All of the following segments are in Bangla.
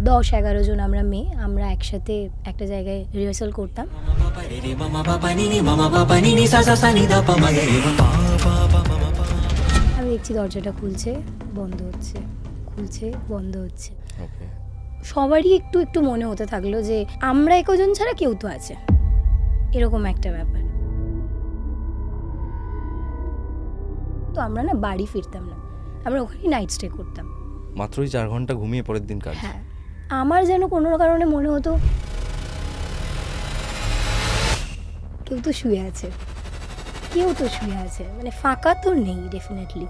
10-11 জন আমরা মেয়ে, আমরা একসাথে একটা জায়গায় রিহার্সাল করতাম। আমি দেখছি দরজাটা খুলছে বন্ধ হচ্ছে, খুলছে বন্ধ হচ্ছে। সবারই একটু একটু মনে হতে থাকলো যে আমরা একজন ছাড়া কেউ তো আছে, এরকম একটা ব্যাপার। তো আমরা না বাড়ি ফিরতাম না, আমরা ওখানেই নাইট স্টে করতাম। মাত্রই 4 ঘন্টা ঘুমিয়ে পরের দিন কাজ। হ্যাঁ, আমার যেন কোনো কারণে মনে হতো কেউ তো শুয়ে আছে, কেউ তো শুয়ে আছে, মানে ফাঁকা তো নেই ডেফিনেটলি।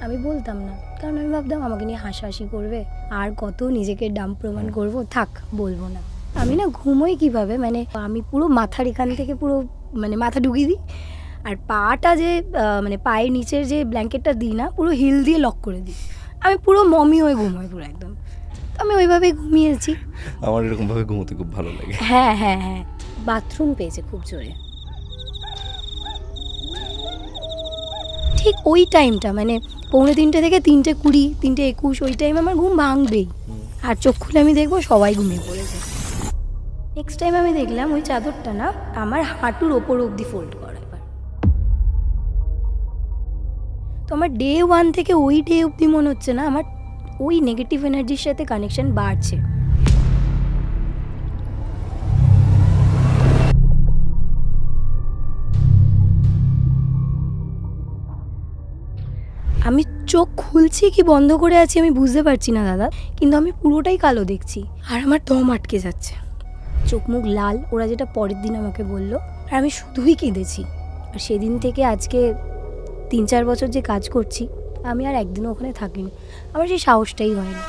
আমি বলতাম না, কারণ আমি ভাবতাম আমাকে নিয়ে হাসাহাসি করবে, আর কত নিজেকে ডাম প্রমাণ করব, থাক বলবো না। আমি না ঘুমোই কিভাবে, মানে আমি পুরো মাথার এখান থেকে পুরো মানে মাথা ঢুকিয়ে দিই, আর পাটা যে মানে পায়ের নিচের যে ব্ল্যাঙ্কেটটা দিই না, পুরো হিল দিয়ে লক করে দিই। আমি পুরো মমি হয়ে ঘুমোই পুরো একদম। আমি ওইভাবেই ঘুমিয়েছি। আমার এরকমভাবে ঘুমোতে খুব ভালো লাগে। হ্যাঁ হ্যাঁ হ্যাঁ, বাথরুম পেয়েছে খুব জোরে ঠিক ওই টাইমটা, মানে 2:45 থেকে 3:20, 3:21, ওই টাইম আমার ঘুম ভাঙবেই। আর চোখ খুলে আমি দেখবো সবাই ঘুমিয়ে পড়েছে। নেক্সট টাইম আমি দেখলাম ওই চাদরটা না আমার হাঁটুর ওপর অবধি ফোল্ড করা। এবার তো আমার ডে 1 থেকে ওই ডে অবধি মনে হচ্ছে না আমার ওই নেগেটিভ এনার্জির সাথে কানেকশন বাড়ছে। আমি চোখ খুলছি কি বন্ধ করে আছি আমি বুঝতে পারছি না দাদা, কিন্তু আমি পুরোটাই কালো দেখছি, আর আমার দম আটকে যাচ্ছে, চোখ মুখ লাল। ওরা যেটা পরের দিন আমাকে বললো, আর আমি শুধুই কেঁদেছি। আর সেদিন থেকে আজকে 3-4 বছর যে কাজ করছি, আমি আর একদিনও ওখানে থাকিনি, আমার সেই সাহসটাই হয়নি।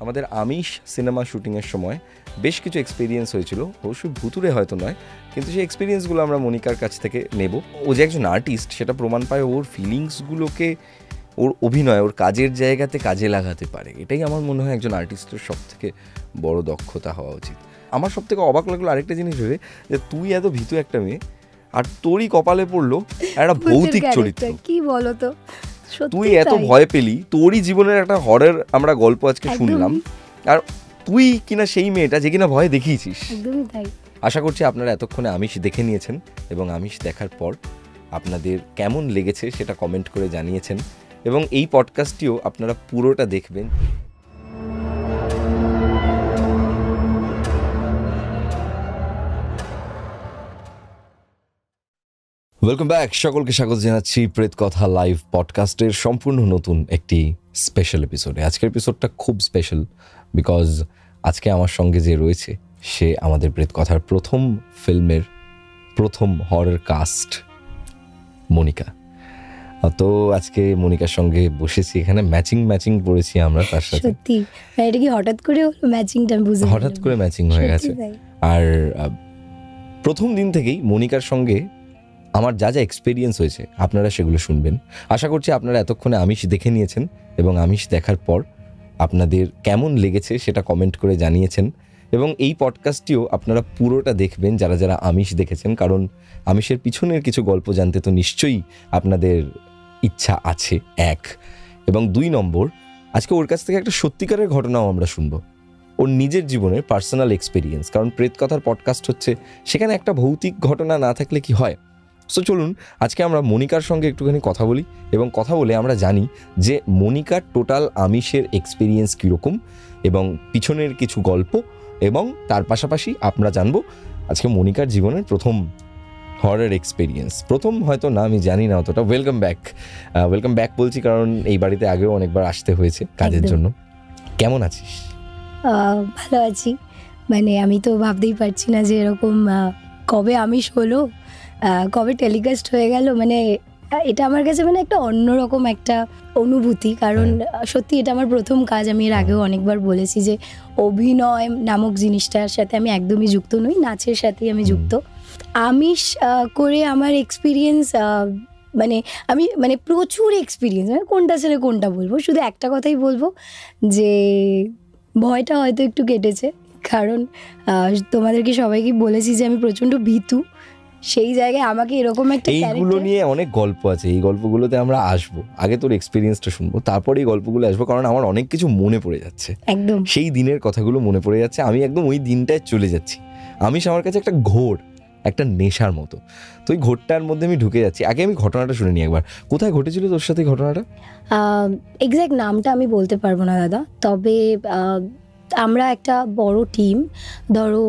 আমাদের আমিষ সিনেমা শুটিংয়ের সময় বেশ কিছু এক্সপিরিয়েন্স হয়েছিল, অবশ্যই ভুতুরে হয়তো নয়, কিন্তু সেই এক্সপিরিয়েন্সগুলো আমরা মনিকার কাছ থেকে নেব। ও যে একজন আর্টিস্ট সেটা প্রমাণ পায় ওর ফিলিংসগুলোকে ওর অভিনয়, ওর কাজের জায়গাতে কাজে লাগাতে পারে। এটাই আমার মনে হয় একজন আর্টিস্টের সব থেকে বড় দক্ষতা হওয়া উচিত। আমার সব থেকে অবাক লাগলো আরেকটা জিনিস ভেবে, যে তুই এত ভীতু একটা মেয়ে, আর তোরই কপালে পড়লো একটা ভৌতিক চরিত্র। কি বলো তো, তুই এত ভয় পেলি, তোরই জীবনের একটা হরর আমরা গল্প আজকে শুনলাম, আর তুই কিনা সেই মেয়েটা যে কিনা ভয় দেখিয়েছিস। একদমই তাই। আশা করছি আপনারা এতক্ষণে আমিষ দেখে নিয়েছেন, এবং আমিষ দেখার পর আপনাদের কেমন লেগেছে সেটা কমেন্ট করে জানিয়েছেন, এবং এই পডকাস্টটিও আপনারা পুরোটা দেখবেন। ওয়েলকাম ব্যাক, সকলকে স্বাগত জানাচ্ছি প্রেত কথা লাইভ পডকাস্টের সম্পূর্ণ নতুন একটি স্পেশাল এপিসোডে। আজকের এপিসোডটা খুব স্পেশাল বিকজ আজকে আমার সঙ্গে যে রয়েছে সে আমাদের প্রেত কথার প্রথম ফিল্মের প্রথম হরর কাস্ট, মনিকা। তো আজকে মনিকার সঙ্গে বসেছি, এখানে ম্যাচিং পড়েছি আমরা তার সাথে। সত্যি এটা কি হঠাৎ করে হলো ম্যাচিংটা? বুঝতে হঠাৎ করে ম্যাচিং হয়ে গেছে। আর প্রথম দিন থেকেই মনিকার সঙ্গে আমার যা যা এক্সপিরিয়েন্স হয়েছে আপনারা সেগুলো শুনবেন। আশা করছি আপনারা এতক্ষণে আমিষ দেখে নিয়েছেন, এবং আমিষ দেখার পর আপনাদের কেমন লেগেছে সেটা কমেন্ট করে জানিয়েছেন, এবং এই পডকাস্টটিও আপনারা পুরোটা দেখবেন যারা যারা আমিষ দেখেছেন, কারণ আমিষের পিছনের কিছু গল্প জানতে তো নিশ্চয়ই আপনাদের ইচ্ছা আছে, 1। এবং 2 নম্বর, আজকে ওর কাছ থেকে একটা সত্যিকারের ঘটনাও আমরা শুনবো, ওর নিজের জীবনের পার্সোনাল এক্সপিরিয়েন্স। কারণ প্রেত কথার পডকাস্ট হচ্ছে, সেখানে একটা ভৌতিক ঘটনা না থাকলে কি হয়। সো চলুন আজকে আমরা মনিকার সঙ্গে একটুখানি কথা বলি, এবং কথা বলে আমরা জানি যে মনিকার টোটাল আমিষের এক্সপিরিয়েন্স কীরকম, এবং পিছনের কিছু গল্প, এবং তার পাশাপাশি আমরা জানবো আজকে মনিকার জীবনের প্রথম হরর এক্সপিরিয়েন্স। প্রথম হয়তো না, আমি জানি না অতটা। ওয়েলকাম ব্যাক বলছি কারণ এই বাড়িতে আগেও অনেকবার আসতে হয়েছে কাজের জন্য। কেমন আছিস? ভালো আছি, মানে আমি তো ভাবতেই পারছি না যে এরকম কবে আমিষ হলো, কবে টেলিকাস্ট হয়ে গেল। মানে এটা আমার কাছে মানে একটা অন্যরকম একটা অনুভূতি, কারণ সত্যি এটা আমার প্রথম কাজ। আমি এর আগেও অনেকবার বলেছি যে অভিনয় নামক জিনিসটার সাথে আমি একদমই যুক্ত নই, নাচের সাথেই আমি যুক্ত। আমিষ করে আমার এক্সপিরিয়েন্স মানে আমি মানে প্রচুর এক্সপিরিয়েন্স, মানে কোনটা ছেড়ে কোনটা বলবো। শুধু একটা কথাই বলবো যে ভয়টা হয়তো একটু কেটেছে, কারণ তোমাদেরকে সবাইকে বলেছি যে আমি প্রচণ্ড ভীতু। সেই জায়গায় আমাকে এরকম একটা এইগুলো নিয়ে অনেক গল্প আছে, এই গল্পগুলোতে আমরা আসবো। আগে তোর এক্সপিরিয়েন্সটা শুনবো, তারপরে এই গল্পগুলো আসবো, কারণ আমার অনেক কিছু মনে পড়ে যাচ্ছে। একদম সেই দিনের কথাগুলো মনে পড়ে যাচ্ছে, আমি একদম ওই দিনটায় চলে যাচ্ছি। আমিষ আমার কাছে একটা ঘোর, একটা নেশার মতো। তো ওই ঘোরটার মধ্যে আমি ঢুকে যাচ্ছি। আগে আমি ঘটনাটা শুনে নিই একবার, কোথায় ঘটেছিল তোর সাথে ঘটনাটা? এক্স্যাক্ট নামটা আমি বলতে পারবো না দাদা, তবে আমরা একটা বড় টিম, ধরো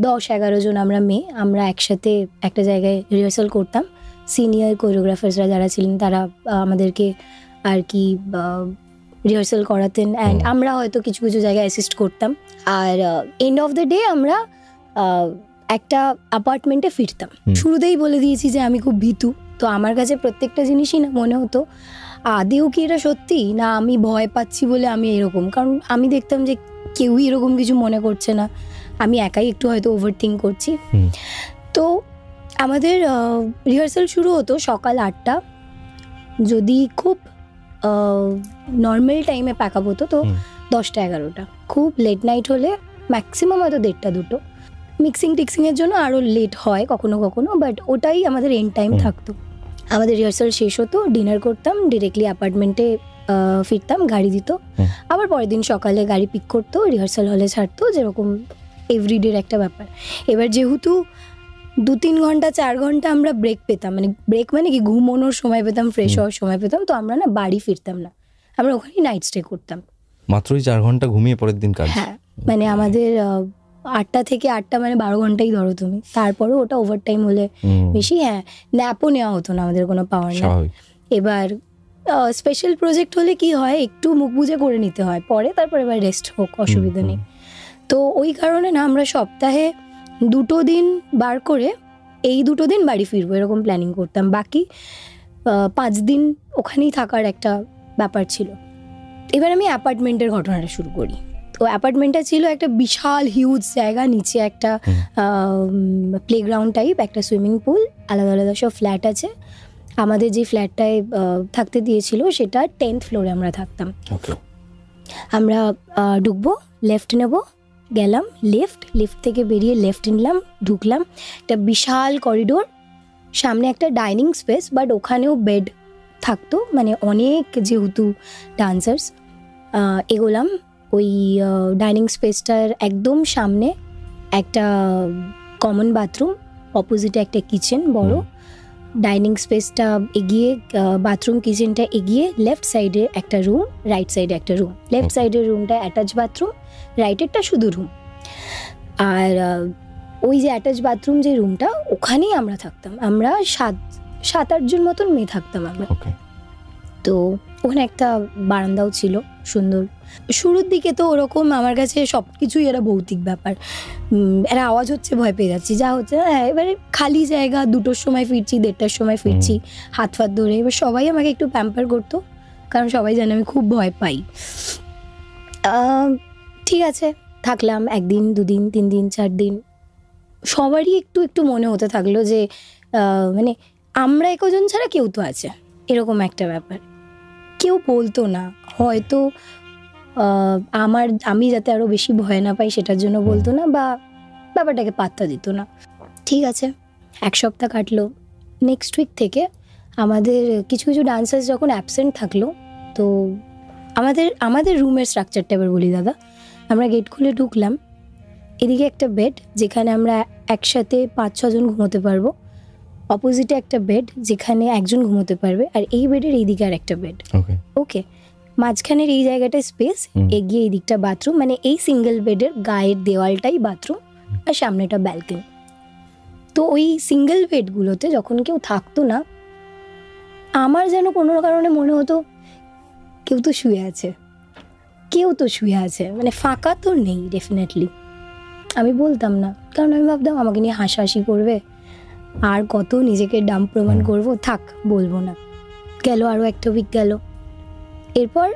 10-11 জন আমরা মেয়ে, আমরা একসাথে একটা জায়গায় রিহার্সাল করতাম। সিনিয়র কোরিওগ্রাফার্সরা যারা ছিলেন তারা আমাদেরকে আর কি রিহার্সাল করাতেন, অ্যান্ড আমরা হয়তো কিছু কিছু জায়গায় অ্যাসিস্ট করতাম। আর এন্ড অফ দ্য ডে আমরা একটা অ্যাপার্টমেন্টে ফিরতাম। শুরুতেই বলে দিয়েছি যে আমি খুব ভীতু, তো আমার কাছে প্রত্যেকটা জিনিসই না মনে হতো আদেও কি এটা সত্যি, না আমি ভয় পাচ্ছি বলে আমি এরকম। কারণ আমি দেখতাম যে কেউই এরকম কিছু মনে করছে না, আমি একাই একটু হয়তো ওভার থিঙ্ক করছি। তো আমাদের রিহার্সাল শুরু হতো সকাল 8টা, যদি খুব নর্মাল টাইমে প্যাক আপ হতো তো 10টা-11টা, খুব লেট নাইট হলে ম্যাক্সিমাম হয়তো 1:30-2টো। মিক্সিং টিক্সিংয়ের জন্য আরও লেট হয় কখনো কখনো, বাট ওটাই আমাদের এন্ড টাইম থাকতো। আমাদের রিহার্সাল শেষ হতো, ডিনার করতাম, ডিরেক্টলি অ্যাপার্টমেন্টে ফিরতাম, গাড়ি দিত, আবার পরের দিন সকালে গাড়ি পিক করতো, রিহার্সাল হলে ছাড়তো, যেরকম এভরিডের একটা ব্যাপার। এবার যেহেতু 2-3 ঘন্টা 4 ঘন্টা আমরা ব্রেক পেতাম, মানে ব্রেক মানে কি ঘুমোনোর সময় পেতাম, ফ্রেশ হওয়ার সময় পেতাম, তো আমরা না বাড়ি ফিরতাম না, আমরা ওখানেই নাইট স্টে করতাম। মাত্রই 4 ঘন্টা ঘুমিয়ে পরের দিন কাজ? হ্যাঁ, মানে আমাদের 8টা থেকে 8টা মানে 12 ঘন্টাই ধরো তুমি, তারপরেও ওটা ওভার টাইম হলে বেশি। হ্যাঁ, ন্যাপও নেওয়া হতো না, আমাদের কোনো পাওয়ার না। এবার স্পেশাল প্রজেক্ট হলে কি হয়, একটু মুখ বুজে করে নিতে হয়, পরে তারপর এবার রেস্ট হোক, অসুবিধা নেই। তো ওই কারণে না আমরা সপ্তাহে 2টো দিন বার করে এই 2টো দিন বাড়ি ফিরবো এরকম প্ল্যানিং করতাম, বাকি 5 দিন ওখানেই থাকার একটা ব্যাপার ছিল। এবার আমি অ্যাপার্টমেন্টের ঘটনাটা শুরু করি। তো অ্যাপার্টমেন্টটা ছিল একটা বিশাল হিউজ জায়গা, নিচে একটা প্লেগ্রাউন্ড টাইপ, একটা সুইমিং পুল, আলাদা আলাদা সব ফ্ল্যাট আছে। আমাদের যে ফ্ল্যাটটায় থাকতে দিয়েছিল সেটা 10th ফ্লোরে আমরা থাকতাম। আমরা ঢুকবো, লেফট নেব, গেলাম লিফট থেকে বেরিয়ে লেফট নিলাম, ঢুকলাম, একটা বিশাল করিডোর, সামনে একটা ডাইনিং স্পেস, বাট ওখানেও বেড থাকতো, মানে অনেক যেহেতু ডান্সার্স। এগোলাম, ওই ডাইনিং স্পেসটার একদম সামনে একটা কমন বাথরুম, অপোজিটে একটা কিচেন বড়। ডাইনিং স্পেসটা এগিয়ে, বাথরুম কিচেনটা এগিয়ে, লেফট সাইডে একটা রুম, রাইট সাইডে একটা রুম। লেফট সাইডের রুমটা অ্যাটাচ বাথরুম, রাইটেরটা শুধু রুম। আর ওই যে অ্যাটাচ বাথরুম যে রুমটা, ওখানেই আমরা থাকতাম। আমরা 7-8 জন মতন মেয়ে থাকতাম আমরা। তো ওখানে একটা বারান্দাও ছিল সুন্দর। শুরুর দিকে তো ওরকম আমার কাছে সব কিছুই এরা ভৌতিক ব্যাপার, এরা আওয়াজ হচ্ছে ভয় পেয়ে যাচ্ছি, যা হচ্ছে। হ্যাঁ, এবারে খালি জায়গা, 2টোর সময় ফিরছি, 1:30টার সময় ফিরছি, হাত ফাত ধরে। এবার সবাই আমাকে একটু প্যাম্পার করতো, কারণ সবাই জানে আমি খুব ভয় পাই। ঠিক আছে, থাকলাম 1 দিন 2 দিন 3 দিন 4 দিন। সবারই একটু একটু মনে হতে থাকলো যে মানে আমরা একজন ছাড়া কেউ তো আছে, এরকম একটা ব্যাপার। কেউ বলতো না, হয়তো আমি যাতে আরও বেশি ভয় না পাই সেটার জন্য বলতো না, বা ব্যাপারটাকে পাত্তা দিত না। ঠিক আছে, 1 সপ্তাহ কাটলো। নেক্সট উইক থেকে আমাদের কিছু কিছু ডান্সার্স যখন অ্যাবসেন্ট থাকলো, তো আমাদের রুমের স্ট্রাকচারটা এবার বলি দাদা। আমরা গেট খুলে ঢুকলাম, এদিকে একটা বেড যেখানে আমরা একসাথে 5-6 জন ঘুমোতে পারবো, অপোজিটে একটা বেড যেখানে একজন ঘুমোতে পারবে, আর এই বেডের এই দিকে আর একটা বেড। ওকে, মাঝখানের এই জায়গাটায় স্পেস, এগিয়ে এই দিকটা বাথরুম, মানে এই সিঙ্গেল বেডের গায়ের দেওয়ালটাই বাথরুম, আর সামনেটা ব্যালকনি। তো ওই সিঙ্গেল বেডগুলোতে যখন কেউ থাকতো না, আমার যেন কোনো কারণে মনে হতো কেউ তো শুয়ে আছে, মানে ফাঁকা তো নেই ডেফিনেটলি। আমি বলতাম না, কারণ আমি ভাবতাম আমাকে নিয়ে হাসাহাসি করবে, আর কত নিজেকে ডাম্প প্রমাণ করবো, থাক বলবো না। গেল আরও একটা উইক গেল। এরপর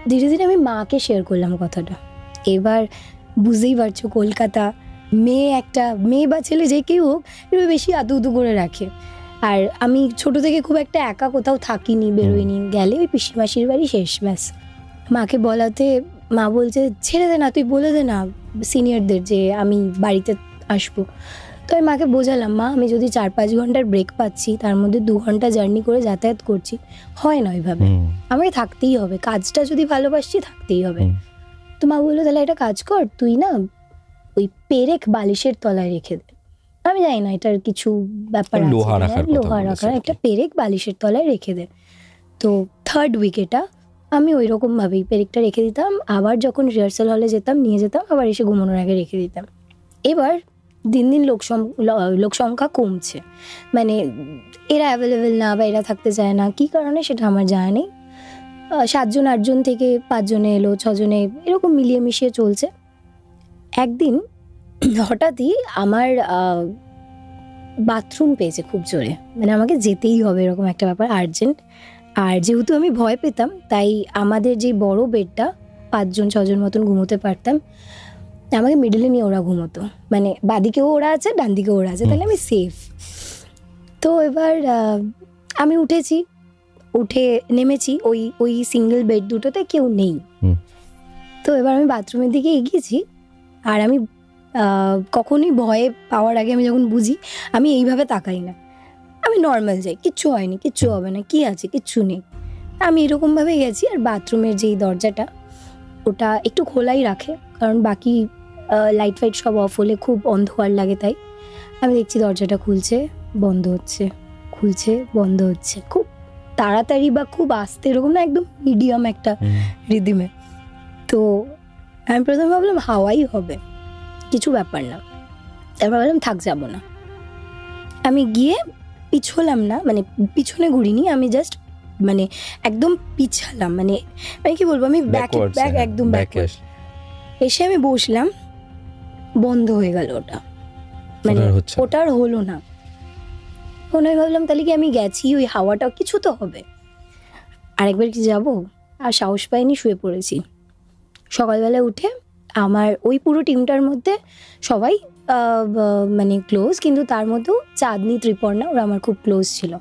ধীরে ধীরে আমি মাকে শেয়ার করলাম কথাটা। এবার বুঝতেই পারছো, কলকাতা মেয়ে বা ছেলে যে কেউ হোক একটু বেশি আতুতু করে রাখে। আর আমি ছোট থেকে খুব একটা একা কোথাও থাকিনি, বেরোইনি, গেলে ওই পিসিমাসির বাড়ি শেষ, ব্যাস। মাকে বলাতে মা বলছে ছেড়ে দে না, তুই বলে দে না সিনিয়রদের যে আমি বাড়িতে আসবো। তো তো আমি মাকে বোঝালাম, মা আমি যদি 4-5 ঘন্টার ব্রেক পাচ্ছি, তার মধ্যে 2 ঘন্টা জার্নি করে যাতায়াত করছি, হয় না ওইভাবে, আমাকে থাকতেই হবে, কাজটা যদি ভালোবাসছি থাকতেই হবে। তো মা বললো তাহলে একটা কাজ কর, তুই না ওই পেরেক বালিশের তলায় রেখে দে। আমি জানি না এটার কিছু ব্যাপার আছে, লোহা রাখার একটা পেরেক বালিশের তলায় রেখে দে। তো 3rd উইকেটা আমি ওই রকম ভাবেই পেরেকটা রেখে দিতাম, আবার যখন রিহার্সাল হলে যেতাম নিয়ে যেতাম, আবার এসে ঘুমানোর আগে রেখে দিতাম। এবার দিন দিন লোক সংখ্যা কমছে, মানে এরা অ্যাভেলেবেল না বা এরা থাকতে চায় না, কি কারণে সেটা আমার জানা নেই। 7 জন 8 জন থেকে 5 জনে এলো, 6 জনে, এরকম মিলিয়ে মিশিয়ে চলছে। একদিন হঠাৎই আমার বাথরুম পেয়েছে খুব জোরে, মানে আমাকে যেতেই হবে এরকম একটা ব্যাপার, আর্জেন্ট। আর যেহেতু আমি ভয় পেতাম, তাই আমাদের যে বড় বেডটা 5 জন 6 জন মতন ঘুমোতে পারতাম, আমাকে মিডলে নিয়ে ওরা ঘুমোতো, মানে বাদিকেও ওরা আছে ডান দিকেও ওরা আছে, তাহলে আমি সেফ। তো এবার আমি উঠে নেমেছি, ওই সিঙ্গেল বেড দুটোতে কেউ নেই। তো এবার আমি বাথরুমের দিকে এগিয়েছি, আর আমি কখনই ভয়ে পাওয়ার আগে আমি যখন বুঝি, আমি এইভাবে তাকাই না, আমি নর্মাল যাই, কিচ্ছু হয়নি, কিচ্ছু হবে না, কি আছে, কিচ্ছু নেই। আমি এরকমভাবে গেছি, আর বাথরুমের যেই দরজাটা ওটা একটু খোলাই রাখে, কারণ বাকি লাইট ফাইট সব অফ হলে খুব অন্ধকার লাগে, তাই আমি দেখছি দরজাটা খুলছে বন্ধ হচ্ছে, খুলছে বন্ধ হচ্ছে, খুব তাড়াতাড়ি বা খুব আস্তে, এরকম না, একদম মিডিয়াম একটা রিদিমে। তো আমি প্রথমে ভাবলাম হাওয়াই হবে, কিছু ব্যাপার না। তারপর ভাবলাম থাক, যাবো না। আমি গিয়ে পিছলাম না, মানে পিছনে ঘুরিনি, আমি জাস্ট মানে একদম পিছালাম, মানে আমি কি বলবো, আমি ব্যাক একদম ব্যাকওয়ার্ড এসে আমি বসলাম, বন্ধ হয়ে গেল ওটা, মানে ওটার হলো না। আমি ভাবলাম তাহলে কি আমি গেছি, ওই হাওয়াটা কিছু তো হবে, আরেকবার কি যাবো, আর সাহস পাইনি, শুয়ে পড়েছি। সকালবেলা উঠে আমার ওই পুরো টিমটার মধ্যে সবাই মানে ক্লোজ, কিন্তু তার মধ্যেও চাঁদনি, ত্রিপর্ণা, ওরা আমার খুব ক্লোজ ছিল।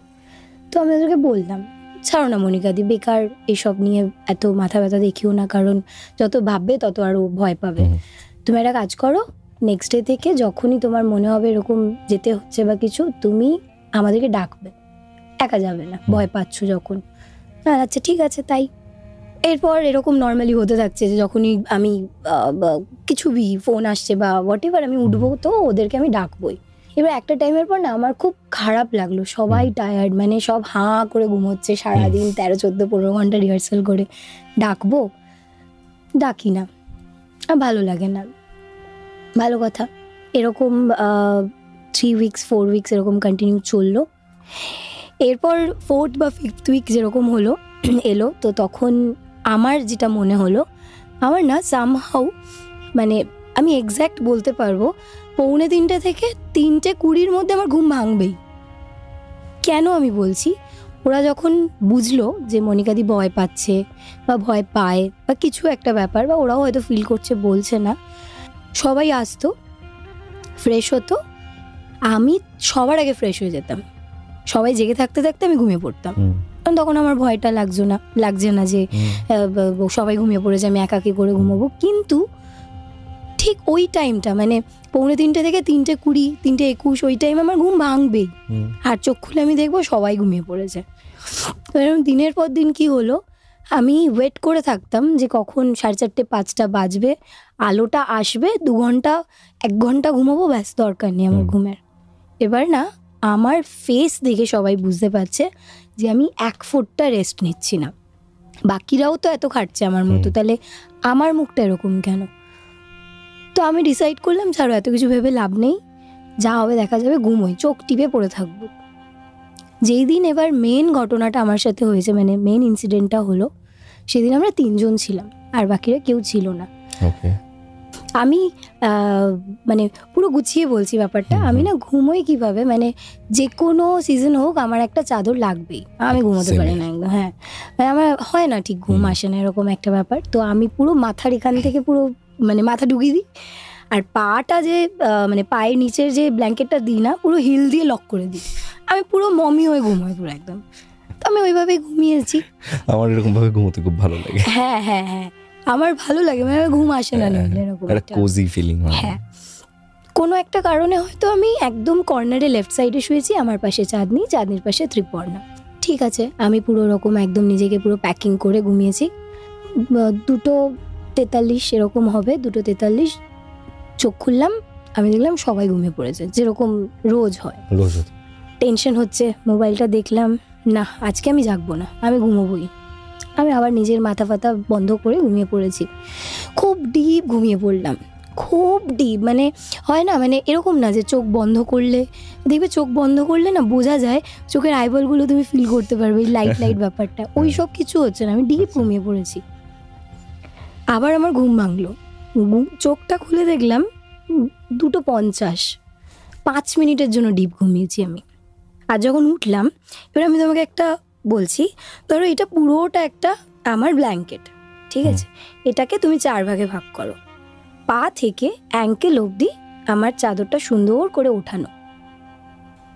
তো আমি ওদেরকে বললাম, ছাড়ো না মনিকাদি, বেকার এসব নিয়ে এত মাথা ব্যথা দেখিও না, কারণ যত ভাববে তত আরও ভয় পাবে। তুমি একটা কাজ করো, নেক্সট ডে থেকে যখনই তোমার মনে হবে এরকম যেতে হচ্ছে বা কিছু, তুমি আমাদেরকে ডাকবে, একা যাবে না, ভয় পাচ্ছ যখন। আচ্ছা ঠিক আছে। তাই এরপর এরকম নর্মালি হতে থাকছে যে যখনই আমি কিছু ফোন আসছে বা হোয়াট এভার, আমি উঠবো তো ওদেরকে আমি ডাকবোই। এবার একটা টাইমের পর না আমার খুব খারাপ লাগলো, সবাই টায়ার্ড, মানে সব হাঁ করে ঘুমোচ্ছে, সারাদিন 13-14-15 ঘন্টা রিহার্সাল করে, ডাকি না, ভালো লাগে না। ভালো কথা, এরকম 3 উইকস 4 উইকস এরকম কন্টিনিউ চললো। এরপর 4th বা 5th উইক যেরকম এলো, তো তখন আমার যেটা মনে হলো, আমার না সামহাউ, মানে আমি এক্স্যাক্ট বলতে পারবো 2:45 থেকে 3:20 মধ্যে আমার ঘুম ভাঙবেই। কেন আমি বলছি, ওরা যখন বুঝলো যে মনিকাদি ভয় পাচ্ছে বা ভয় পায় বা কিছু একটা ব্যাপার, বা ওরাও হয়তো ফিল করছে, বলছে না, সবাই আসতো, ফ্রেশ হতো, আমি সবার আগে ফ্রেশ হয়ে যেতাম, সবাই জেগে থাকতে থাকতে আমি ঘুমিয়ে পড়তাম। কারণ তখন আমার ভয়টা লাগছে না যে সবাই ঘুমিয়ে পড়েছে, আমি একাকি করে ঘুমাবো। কিন্তু ঠিক ওই টাইমটা, মানে 2:45 থেকে 3:20, 3:21, ওই টাইম আমার ঘুম ভাঙবেই, আর চোখ খুলে আমি দেখবো সবাই ঘুমিয়ে পড়েছে। তো এরকম দিনের পর দিন কি হলো, আমি ওয়েট করে থাকতাম যে কখন 4:30 5টা বাজবে, আলোটা আসবে, 2 ঘন্টা 1 ঘন্টা ঘুমাবো, ব্যাস, দরকার নেই আমার ঘুমের। এবার না আমার ফেস দেখে সবাই বুঝতে পারছে যে আমি 1 ফুটটা রেস্ট নিচ্ছি না। বাকিরাও তো এত খাটছে আমার মতো, তাহলে আমার মুখটা এরকম কেন? তো আমি ডিসাইড করলাম, ছাড়ো, এত কিছু ভেবে লাভ নেই, যা হবে দেখা যাবে, ঘুমোই, চোখ টিপে পড়ে থাকবো। যেই দিন এবার মেন ঘটনাটা আমার সাথে হয়েছে, মানে মেন ইনসিডেন্টটা হলো, সেদিন আমরা 3 জন ছিলাম, আর বাকিরা কেউ ছিল না। আমি মানে পুরো গুছিয়ে বলছি ব্যাপারটা, আমি না ঘুমোই কিভাবে, মানে যে কোনো সিজন হোক আমার একটা চাদর লাগবেই, আমি ঘুমোতে পারি না একদম। হ্যাঁ, মানে আমার হয় না, ঠিক ঘুম আসে না, এরকম একটা ব্যাপার। তো আমি পুরো মাথার এখান থেকে পুরো মানে মাথা ঢুকিয়ে দিই, আর পাটা যে মানে পায়ের নিচের যে ব্ল্যাঙ্কেটটা দিই না, পুরো হিল দিয়ে লক করে দিই, আমি পুরো মমি হয়ে ঘুমোই পুরো একদম। তো আমি ওইভাবেই ঘুমিয়েছি। আমার এরকম ভাবে ঘুমোতে খুব ভালো লাগে। হ্যাঁ হ্যাঁ হ্যাঁ, আমার ভালো লাগে, মানে ঘুম আসে না নইলে এরকম একটা কোজি ফিলিং হয়। হ্যাঁ, কোনো একটা কারণে হয়তো আমি একদম কর্নারে লেফট সাইডে শুয়েছি, আমার পাশে চাঁদনি, চাঁদনির পাশে ত্রিপর্ণা। ঠিক আছে, আমি পুরো রকম একদম নিজেকে পুরো প্যাকিং করে ঘুমিয়েছি। 2:43 এরকম হবে, 2:43 চোখ খুললাম, আমি দেখলাম সবাই ঘুমিয়ে পড়েছে, যেরকম রোজ হয়। টেনশন হচ্ছে, মোবাইলটা দেখলাম, না আজকে আমি জাগবো না, আমি ঘুমোবই। আমি আবার নিজের মাথা ফাতা বন্ধ করে ঘুমিয়ে পড়েছি, খুব ডিপ ঘুমিয়ে পড়লাম, খুব ডিপ। মানে হয় না, মানে এরকম না যে চোখ বন্ধ করলে, দেখবে চোখ বন্ধ করলে না বোঝা যায়, চোখের আইবলগুলো তুমি ফিল করতে পারবে, লাইট লাইট ব্যাপারটা, ওই সব কিছু হচ্ছে না, আমি ডিপ ঘুমিয়ে পড়েছি। আবার আমার ঘুম ভাঙলো, চোখটা খুলে দেখলাম 2:50, 5 মিনিটের জন্য ডিপ ঘুমিয়েছি আমি। আর যখন উঠলাম, এবার আমি তোমাকে একটা বলছি, ধরো এটা পুরোটা একটা আমার ব্ল্যাঙ্কেট, ঠিক আছে, এটাকে তুমি 4 ভাগে ভাগ করো, পা থেকে অ্যাঙ্কেল অবধি আমার চাদরটা সুন্দর করে ওঠানো,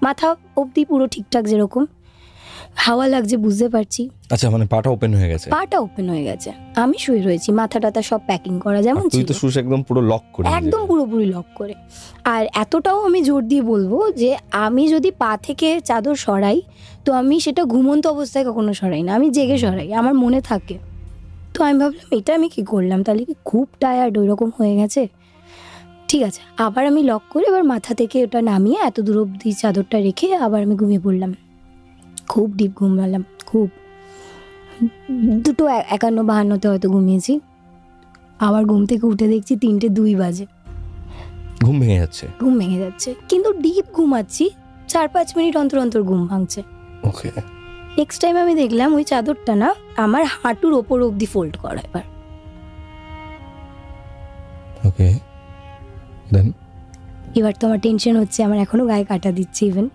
মাথা অবধি পুরো ঠিকঠাক, যেরকম হাওয়া লাগছে বুঝতে পারছি। আচ্ছা, মানে পাটা ওপেন হয়ে গেছে? পাটা ওপেন হয়ে গেছে, আমি শুয়ে রয়েছি, মাথা টাথা সব প্যাকিং করা যেমন ছিল। তুই তো শুস একদম পুরো লক করে, একদম পুরোপুরি লক করে। আর এতটাও আমি জোর দিয়ে বলবো যে আমি যদি পা থেকে চাদর সরাই, তো আমি সেটা ঘুমন্ত অবস্থায় কখনো সরাই না, আমি জেগে সরাই, আমার মনে থাকে। তো আমি ভাবলাম এটা আমি কি করলাম, তাহলে কি খুব টায়ার্ড ওই রকম হয়ে গেছে। ঠিক আছে, আবার আমি লক করে এবার মাথা থেকে ওটা নামিয়ে এত দূর অবধি চাদরটা রেখে আবার আমি ঘুমিয়ে পড়লাম। খুব ডিপ ঘুমালাম, খুব 2:51-52 হয়তো ঘুমিয়েছি। আবার ঘুম থেকে উঠে দেখছি 3:02 বাজে, ঘুম ভেঙে যাচ্ছে, কিন্তু ডিপ ঘুমাচ্ছি, 4-5 মিনিট অন্তর অন্তর ঘুম ভাঙছে। ওকে, নেক্সট টাইম আমি দেখলাম ওই চাদরটা না আমার হাঁটুর ওপর অবধি ফোল্ড করা। এবার তো আমার টেনশন হচ্ছে, আমার এখনো গায়ে কাটা দিচ্ছে ইভেন।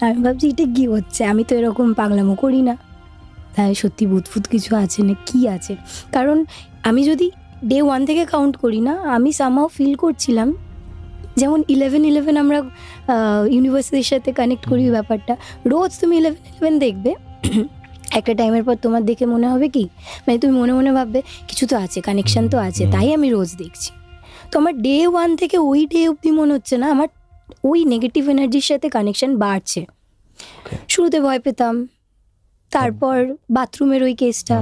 আমি ভাবছি এটা কি হচ্ছে, আমি তো এরকম পাগলামো করি না, তাই সত্যি ভূতফুত কিছু আছে না কি আছে। কারণ আমি যদি ডে 1 থেকে কাউন্ট করি না, আমি সামহাও ফিল করছিলাম যেমন 11-11 আমরা ইউনিভার্সিটির সাথে কানেক্ট করি ব্যাপারটা। রোজ তুমি 11-11 দেখবে, একটা টাইমের পর তোমার দেখে মনে হবে কি, মানে তুমি মনে মনে ভাববে কিছু তো আছে, কানেকশন তো আছে, তাই আমি রোজ দেখছি। তো আমার ডে 1 থেকে ওই ডে অবধি মনে হচ্ছে না আমার ওই নেগেটিভ এনার্জির সাথে কানেকশন বাড়ছে। শুরুতে ভয় পেতাম, তারপর বাথরুমের ওই কেসটা,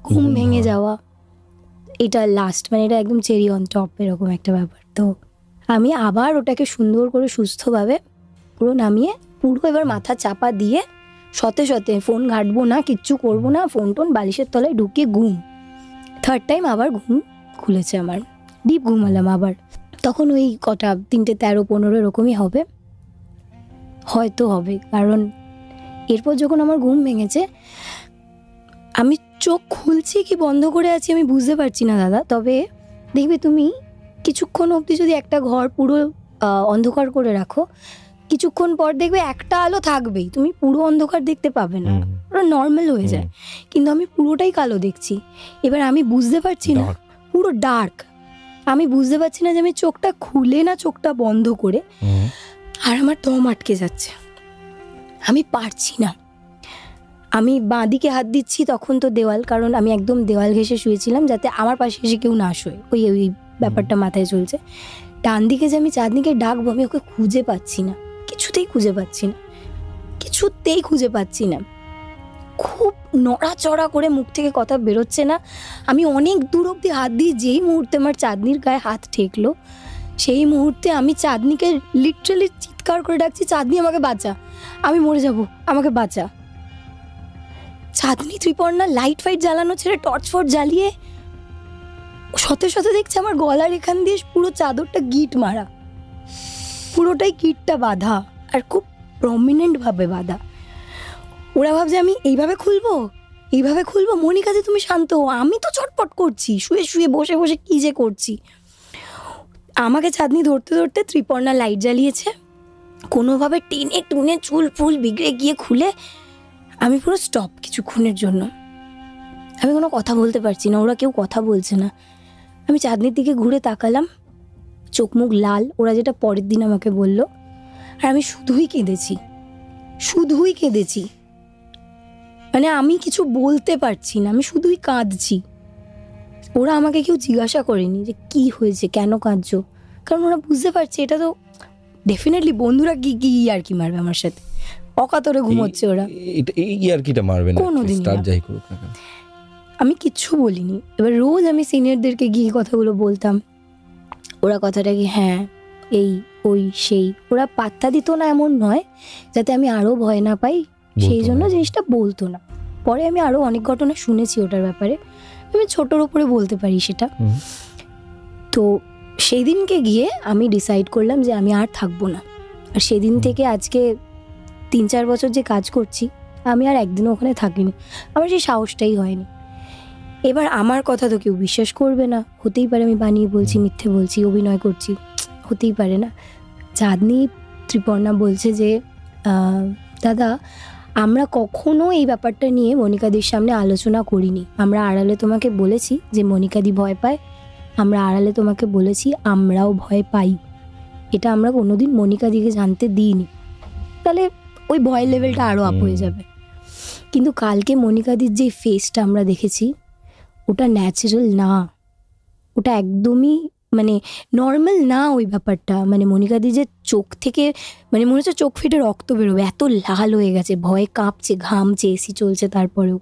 ঘুম ভেঙে যাওয়া, এটা লাস্ট, মানে এটা একদম চেরি অন টপ এরকম একটা ব্যাপার। তো আমি আবার ওটাকে সুন্দর করে সুস্থভাবে পুরো নামিয়ে, পুরো এবার মাথা চাপা দিয়ে সতে সতে ফোন ঘাটবো না, কিচ্ছু করবো না, ফোন টোন বালিশের তলায় ঢুকিয়ে ঘুম। 3rd টাইম আবার ঘুম খুলেছে আমার, ডিপ ঘুমালাম আবার। তখন ওই কটা 3:13-15 এরকমই হবে, হয়তো হবে। কারণ এরপর যখন আমার ঘুম ভেঙেছে, আমি চোখ খুলছি কি বন্ধ করে আছি আমি বুঝতে পারছি না দাদা। তবে দেখবে তুমি কিছুক্ষণ অবধি যদি একটা ঘর পুরো অন্ধকার করে রাখো, কিছুক্ষণ পর দেখবে একটা আলো থাকবেই, তুমি পুরো অন্ধকার দেখতে পাবে না, ওটা নর্মাল হয়ে যায়। কিন্তু আমি পুরোটাই কালো দেখছি। এবার আমি বুঝতে পারছি না, পুরো ডার্ক, আমি বুঝতে পারছি না যে আমি চোখটা খুলে না চোখটা বন্ধ করে, আর আমার দম আটকে যাচ্ছে, আমি পারছি না। আমি বাঁ দিকে হাত দিচ্ছি, তখন তো দেওয়াল, কারণ আমি একদম দেওয়াল ঘেঁষে শুয়েছিলাম যাতে আমার পাশে এসে কেউ না শোয়, ওই ওই ব্যাপারটা মাথায় চলছে। ডান দিকে যে আমি চাঁদনিকে ডাকবো, আমি ওকে খুঁজে পাচ্ছি না, কিছুতেই খুঁজে পাচ্ছি না। খুব নড়াচড়া করে মুখ থেকে কথা বেরোচ্ছে না। আমি অনেক দূর অব্দি হাত দিয়ে যেই মুহূর্তে আমার চাঁদনির গায়ে হাত ঠেকলো, সেই মুহূর্তে আমি চাঁদনিকে লিটারালি চিৎকার করে ডাকছি, চাঁদনি আমাকে বাঁচা, আমি মরে যাব, আমাকে বাঁচা। চাঁদনি ত্রিপর্ণা লাইট ফাইট জ্বালানো ছেড়ে টর্চ ফর্চ জ্বালিয়ে শত শত দেখছে আমার গলার এখান দিয়ে পুরো চাদরটা গিট মারা, পুরোটাই গিটটা বাঁধা, আর খুব প্রমিনেন্ট ভাবে বাঁধা। ওরা ভাবছে আমি এইভাবে খুলবো। মনিকাতে তুমি শান্ত হও, আমি তো চটপট করছি, শুয়ে শুয়ে বসে বসে কি যে করছি। আমাকে চাঁদনি ধরতে ধরতে ত্রিপর্ণা লাইট জ্বালিয়েছে, কোনোভাবে টেনে টুনে চুল ফুল বিগড়ে গিয়ে খুলে আমি পুরো স্টপ কিছুক্ষণের জন্য। আমি কোনো কথা বলতে পারছি না, ওরা কেউ কথা বলছে না। আমি চাঁদনির দিকে ঘুরে তাকালাম, চোখ মুখ লাল, ওরা যেটা পরের দিন আমাকে বলল। আর আমি শুধুই কেঁদেছি, মানে আমি কিছু বলতে পারছি না, আমি শুধুই কাঁদছি। ওরা আমাকে কেউ জিজ্ঞাসা করেনি যে কি হয়েছে, কেন কাঁদছো, কারণ ওরা বুঝতে পারছে এটা তো ডেফিনেটলি বন্ধুরা কি আর কি মারবে আমার সাথে, অকাতরে ঘুমোচ্ছে ওরা, এই আর কিটা মারবে না কোনোদিন স্টার যাই করুক না কেন। আমি কিচ্ছু বলিনি। এবার রোজ আমি সিনিয়রদেরকে গিয়ে কথাগুলো বলতাম, ওরা কথাটা কি হ্যাঁ এই ওই সেই, ওরা পাত্তা দিত না এমন নয়, যাতে আমি আরও ভয় না পাই সেই জন্য জিনিসটা বলতো না। পরে আমি আরও অনেক ঘটনা শুনেছি ওটার ব্যাপারে, আমি ছোটোর উপরে বলতে পারি সেটা। তো সেই দিনকে গিয়ে আমি ডিসাইড করলাম যে আমি আর থাকবো না। আর সেদিন থেকে আজকে 3-4 বছর যে কাজ করছি, আমি আর একদিনও ওখানে থাকিনি, আমার সেই সাহসটাই হয়নি। এবার আমার কথা তো কেউ বিশ্বাস করবে না, হতেই পারে আমি বানিয়ে বলছি, মিথ্যে বলছি, অভিনয় করছি, হতেই পারে না। চাঁদনি ত্রিপর্ণা বলছে যে দাদা আমরা কখনো এই ব্যাপারটা নিয়ে মনিকাদির সামনে আলোচনা করিনি, আমরা আড়ালে তোমাকে বলেছি যে মনিকাদি ভয় পায়, আমরা আড়ালে তোমাকে বলেছি আমরাও ভয় পাই, এটা আমরা কোনোদিন মনিকাদিকে জানতে দিইনি, তাহলে ওই ভয় লেভেলটা আরও আপ হয়ে যাবে। কিন্তু কালকে মনিকাদির যে ফেসটা আমরা দেখেছি, ওটা ন্যাচারাল না, ওটা একদমই মানে নর্মাল না ওই ব্যাপারটা। মানে মনিকাদি যে চোখ থেকে মানে মনে হচ্ছে চোখ ফেটে রক্ত বেরোবে, এত লাল হয়ে গেছে, ভয়ে কাঁপছে, ঘামছে, এসি চলছে তারপরেও।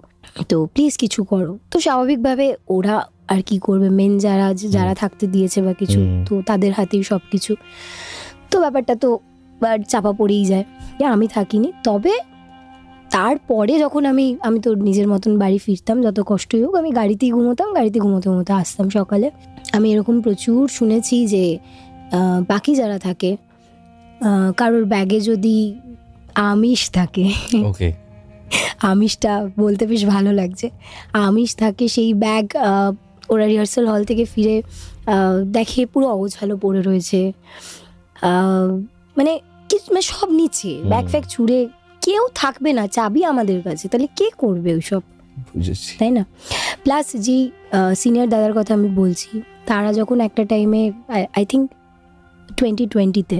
তো প্লিজ কিছু করো। তো স্বাভাবিকভাবে ওরা আর কি করবে, মেন যারা থাকতে দিয়েছে বা কিছু, তো তাদের হাতেই সব কিছু, তো ব্যাপারটা তো চাপা পড়েই যায় যে আমি থাকিনি। তবে তারপরে যখন আমি তো নিজের মতন বাড়ি ফিরতাম, যত কষ্টই হোক আমি গাড়িতেই ঘুমোতাম, গাড়িতে ঘুমোতে ঘুমোতে আসতাম সকালে। আমি এরকম প্রচুর শুনেছি যে বাকি যারা থাকে কারোর ব্যাগে যদি আমিষ থাকে, আমিষটা বলতে বেশ ভালো লাগছে, আমিষ থাকে, সেই ব্যাগ ওরা রিহার্সাল হল থেকে ফিরে দেখে পুরো অগোছালো পড়ে রয়েছে, মানে সব নিচে ব্যাগ ফ্যাগ ছুঁড়ে, কেউ থাকবে না, চাবি আমাদের কাছে, তাহলে কে করবে ওইসব, তাই না? প্লাস যে সিনিয়র দাদার কথা আমি বলছি, তারা যখন একটা টাইমে আই থিঙ্ক 2020-তে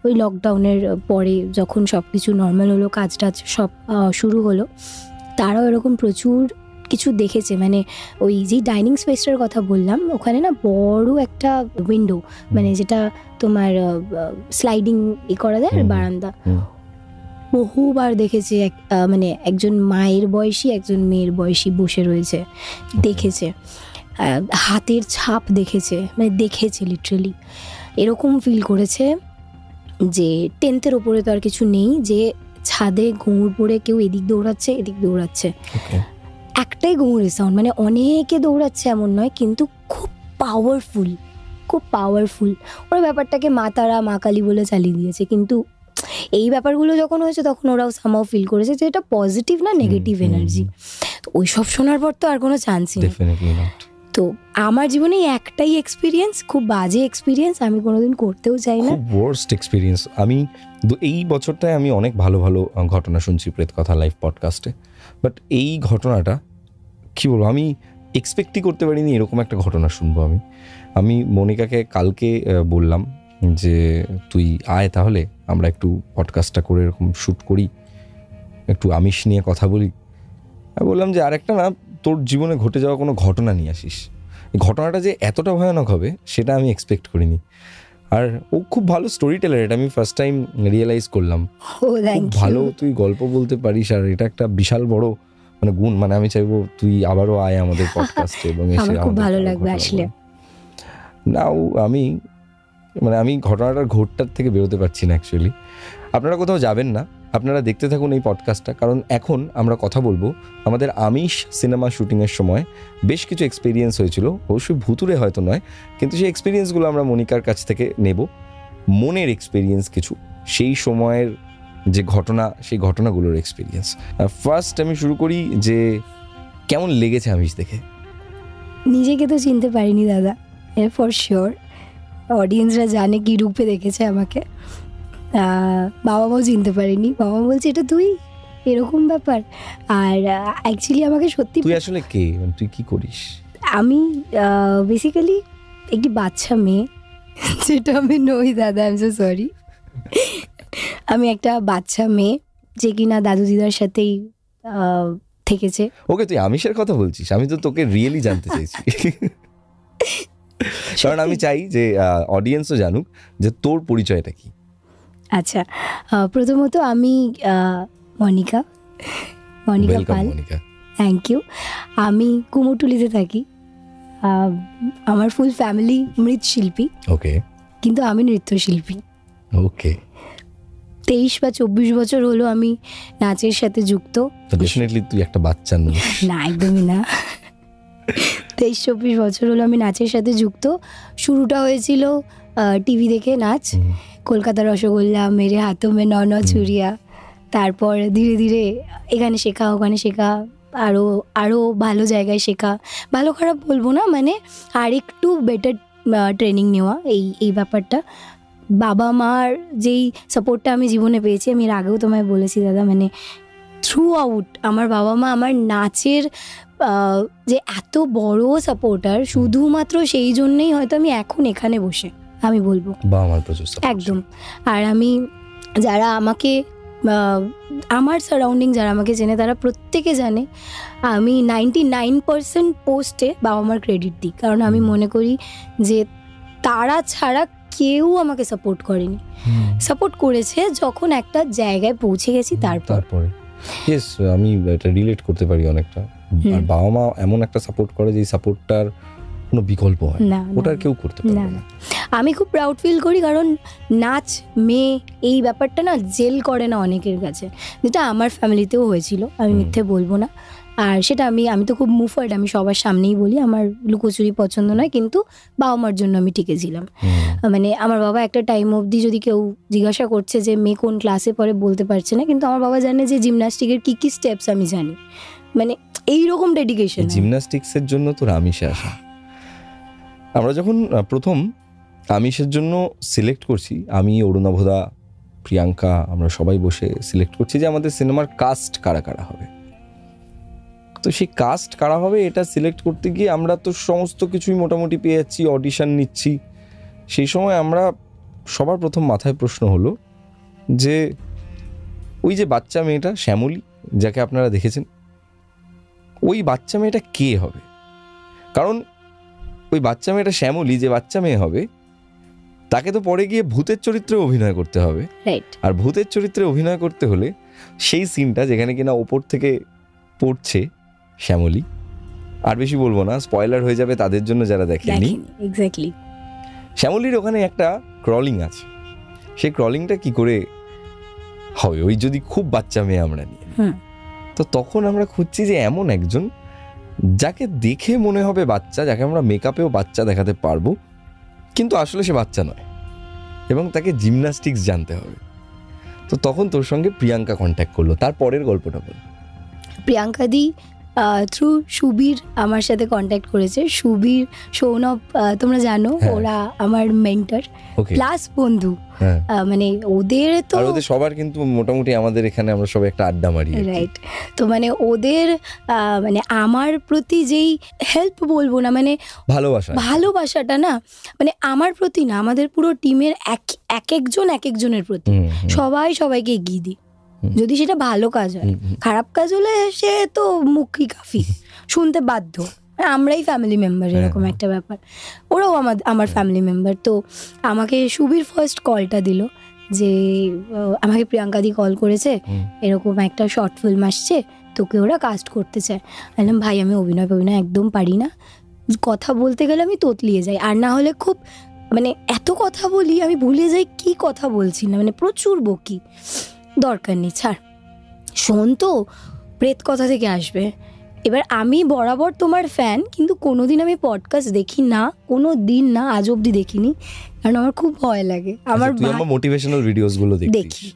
ওই লকডাউনের পরে যখন সব কিছু নর্মাল হলো, কাজ টাজ সব শুরু হলো, তারাও এরকম প্রচুর কিছু দেখেছে। মানে ওই যে ডাইনিং স্পেসটার কথা বললাম, ওখানে না বড় একটা উইন্ডো, মানে যেটা তোমার স্লাইডিং করা যায়, বারান্দা, বহুবার দেখেছে মানে একজন মায়ের বয়সী একজন মেয়ের বয়সী বসে রয়েছে, দেখেছে, হাতের ছাপ দেখেছে, মানে দেখেছে লিটারালি, এরকম ফিল করেছে যে 10th-এর ওপরে তো আর কিছু নেই, যে ছাদে ঘুঙুর পরে কেউ এদিক দৌড়াচ্ছে এদিক দৌড়াচ্ছে, একটাই ঘুঙুরের সাউন্ড, মানে অনেকে দৌড়াচ্ছে এমন নয়, কিন্তু খুব পাওয়ারফুল, খুব পাওয়ারফুল। ওরা ব্যাপারটাকে মা তারা, মা কালী বলে চালিয়ে দিয়েছে, কিন্তু এই ব্যাপারগুলো যখন হয়েছে তখন ওরাও সামহাও ফিল করেছে যে এটা পজিটিভ না নেগেটিভ এনার্জি। তো ওই সব শোনার পর তো আর কোনো চান্সই নেই। তো আমার জীবনে একটাই এক্সপিরিয়েন্স, খুব বাজে এক্সপিরিয়েন্স, আমি কোনোদিন করতেও চাই না, ওয়ার্স্ট এক্সপিরিয়েন্স। আমি এই বছরটায় আমি অনেক ভালো ভালো ঘটনা শুনছি প্রেত কথা লাইভ পডকাস্টে, বাট এই ঘটনাটা কি বলবো, আমি এক্সপেক্টই করতে পারিনি এরকম একটা ঘটনা শুনবো। আমি মনিকাকে কালকে বললাম যে তুই আয় তাহলে আমরা একটু পডকাস্টটা করে এরকম শ্যুট করি, একটু আমিষ নিয়ে কথা বলি। আমি বললাম যে আরেকটা না, তোর জীবনে ঘটে যাওয়া কোনো ঘটনা নিয়ে আসিস, এই ঘটনাটা যে এতটা ভয়ানক হবে সেটা আমি এক্সপেক্ট করিনি। আর ও খুব ভালো স্টোরি টেলার, এটা আমি ফার্স্ট টাইম রিয়েলাইজ করলাম। খুব ভালো তুই গল্প বলতে পারিস, আর এটা একটা বিশাল বড় মানে গুণ। মানে আমি চাইবো তুই আবারও আয় আমাদের পডকাস্টে এবং এসে খুব ভালো লাগবে আসলে। নাও আমি ঘটনাটার ঘোরটার থেকে বেরোতে পারছি না অ্যাকচুয়ালি। আপনারা কোথাও যাবেন না, আপনারা দেখতে থাকুন এই পডকাস্টটা, কারণ এখন আমরা কথা বলবো আমাদের আমিষ সিনেমা শুটিংয়ের সময় বেশ কিছু এক্সপিরিয়েন্স হয়েছিল, অবশ্যই ভুতুরে হয়তো নয়, কিন্তু সেই এক্সপিরিয়েন্সগুলো আমরা মনিকার কাছ থেকে নেব, মনের এক্সপিরিয়েন্স কিছু, সেই সময়ের যে ঘটনা, সেই ঘটনাগুলোর এক্সপিরিয়েন্স। ফার্স্ট আমি শুরু করি যে কেমন লেগেছে আমিষ দেখে। নিজেকে তো চিনতে পারিনি দাদা, এর ফর শিওর। অডিয়েন্সরা জানে কি রূপে দেখেছে আমাকে, বাবা মাও চিনতে পারিনি, বাবা বলছে এটা তুই, এরকম ব্যাপার। আর অ্যাকচুয়ালি আমাকে সত্যি, তুই আসলে কে, তুই কি করিস? আমি বেসিক্যালি একটি বাচ্চা মেয়ে, যেটা আমি নই দাদা, আই এম সো সরি। আমি একটা বাচ্চা মেয়ে যে কিনা দাদু দিদার সাথেই থেকেছে। ওকে, তুই আমিষের কথা বলছিস, আমি তো তোকে রিয়েলি জানতে চাইছি। কারণ আমি চাই যে অডিয়েন্সও জানুক যে তোর পরিচয়টা কি। আচ্ছা, প্রথমত আমি Monika welcome Pal. Monika. Thank you. আমি কুমোরটুলিতে থাকি। আমার ফুল ফ্যামিলি মৃৎশিল্পী, ওকে, কিন্তু আমি নৃত্যশিল্পী। ওকে। 23 বা 24 বছর হলো আমি নাচের সাথে যুক্ত। তো ডেফিনেটলি তুই একটা বাচ্চা নয়। না, একদমই না। 23-24 বছর হলো আমি নাচের সাথে যুক্ত। শুরুটা হয়েছিল টিভি দেখে নাচ, কলকাতা রসগোল্লা, মেরে হাতোঁ মে নौ नौ চুড়িয়া। তারপর ধীরে ধীরে এখানে শেখা, ওখানে শেখা, আরও ভালো জায়গায় শেখা, ভালো খারাপ বলবো না, মানে আর একটু বেটার ট্রেনিং নেওয়া, এই ব্যাপারটা। বাবা মার যেই সাপোর্টটা আমি জীবনে পেয়েছি, আমি এর আগেও তোমায় বলেছি দাদা, মানে থ্রু আউট আমার বাবা মা আমার নাচের যে এত বড় সাপোর্টার, শুধুমাত্র সেই জন্যেই হয়তো আমি এখন এখানে বসে আমি বলবো বাবা মার প্রচুর support। একদম। আর আমি যারা আমাকে আমার সারাউন্ডিং যারা আমাকে চেনে তারা প্রত্যেকে জানে আমি 99% পোস্টে বাবা মার ক্রেডিট দিই, কারণ আমি মনে করি যে তারা ছাড়া কেউ আমাকে সাপোর্ট করেনি। সাপোর্ট করেছে যখন একটা জায়গায় পৌঁছে গেছি তারপরে। ইয়েস, আমি এটা রিলেট করতে পারি অনেকটা। আর বাবা মা এমন একটা সাপোর্ট করে যে সাপোর্টটার কোনো বিকল্প হয় না, ওটার কেউ করতে পারে না। আমি খুব প্রাউড ফিল করি, কারণ নাচ মেয়ে এই ব্যাপারটা না জেল করে না অনেকের কাছে, যেটা আমার ফ্যামিলিতেও হয়েছিল, আমি মিথ্যে বলবো না। আর সেটা আমি তো খুব মুফার্ড, আমি সবার সামনেই বলি আমার লুকোচুরি পছন্দ নয়, কিন্তু বাবা মার জন্য আমি টিকেছিলাম। মানে আমার বাবা একটা টাইম অবধি, যদি কেউ জিজ্ঞাসা করছে যে মেয়ে কোন ক্লাসে পড়ে, বলতে পারছে না, কিন্তু আমার বাবা জানে যে জিমন্যাস্টিকের কী কী স্টেপস আমি জানি, মানে এইরকম ডেডিকেশন। জিমন্যাস্টিক্সের জন্য তোর আমিষে আসা। আমরা যখন প্রথম আমিষের জন্য সিলেক্ট করছি, আমি, অরুণাভদা, প্রিয়াঙ্কা, আমরা সবাই বসে সিলেক্ট করছি যে আমাদের সিনেমার কাস্ট কারা কারা হবে। তো সেই কাস্ট কারা হবে এটা সিলেক্ট করতে গিয়ে আমরা তো সমস্ত কিছুই মোটামুটি পেয়ে যাচ্ছি, অডিশন নিচ্ছি। সেই সময় আমরা সবার প্রথম মাথায় প্রশ্ন হলো যে ওই যে বাচ্চা মেয়েটা শ্যামলী যাকে আপনারা দেখেছেন, ওই বাচ্চা মেয়েটা কে হবে? কারণ ওই বাচ্চা মেয়েটা শ্যামলী যে বাচ্চা মেয়ে হবে, তাকে তো পরে গিয়ে ভূতের চরিত্রে অভিনয় করতে হবে। আর ভূতের চরিত্রে অভিনয় করতে হলে সেই সিনটা যেখানে কিনা ওপর থেকে পড়ছে শ্যামলী, আর বেশি বলবো না, স্পয়লার হয়ে যাবে তাদের জন্য যারা দেখেনি। এক্স্যাক্টলি। শ্যামলীর ওখানে একটা ক্রলিং আছে, সেই ক্রলিংটা কি করে হবে ওই যদি খুব বাচ্চা মেয়ে আমরা নিয়ে। তো তখন আমরা খুঁজছি যে এমন একজন যাকে দেখে মনে হবে বাচ্চা, যাকে আমরা মেকআপেও বাচ্চা দেখাতে পারবো, কিন্তু আসলে সে বাচ্চা নয়, এবং তাকে জিমন্যাস্টিক্স জানতে হবে। তো তখন তোর সঙ্গে প্রিয়াঙ্কা কন্ট্যাক্ট করলো। তারপরের গল্পটা বল। প্রিয়াঙ্কা দি থ্রু সুবীর আমার সাথে কন্ট্যাক্ট করেছে। সুবীর, সৌনভ, তোমরা জানো, ওরা আমার মেন্টর প্লাস বন্ধু। মানে ওদের তো ওদের সবার কিন্তু মোটামুটি আমাদের এখানে আমরা সবাই একটা আড্ডা মারি, রাইট। তো মানে ওদের মানে আমার প্রতি যেই হেল্প বলবো না, মানে ভালোবাসাটা না, মানে আমার প্রতি না, আমাদের পুরো টিমের এক একজনের প্রতি, সবাই সবাইকে এগিয়ে দিই। যদি সেটা ভালো কাজ হয়, খারাপ কাজ হলে সে তো মুখই কাফি, শুনতে বাধ্য, আমরাই ফ্যামিলি মেম্বার, এরকম একটা ব্যাপার। ওরাও আমার ফ্যামিলি মেম্বার। তো আমাকে সুবীর ফার্স্ট কলটা দিল যে আমাকে প্রিয়াঙ্কা দি কল করেছে, এরকম একটা শর্ট ফিল্ম আসছে, তোকে ওরা কাস্ট করতে চায়। বললাম ভাই আমি অভিনয় একদম পারি না, কথা বলতে গেলে আমি তোতলিয়ে যাই, আর না হলে খুব মানে এত কথা বলি আমি ভুলে যাই কি কথা বলছি না, মানে প্রচুর বকি। দরকার নেই, ছাড়, শোন তো প্রেত কথা থেকে আসবে। এবার আমি বরাবর তোমার ফ্যান, কিন্তু কোনোদিন আমি পডকাস্ট দেখি না, কোনো দিন না, আজ অবধি দেখিনি, কারণ আমার খুব ভয় লাগে। আমার মোটিভেশনাল ভিডিওস গুলো দেখি,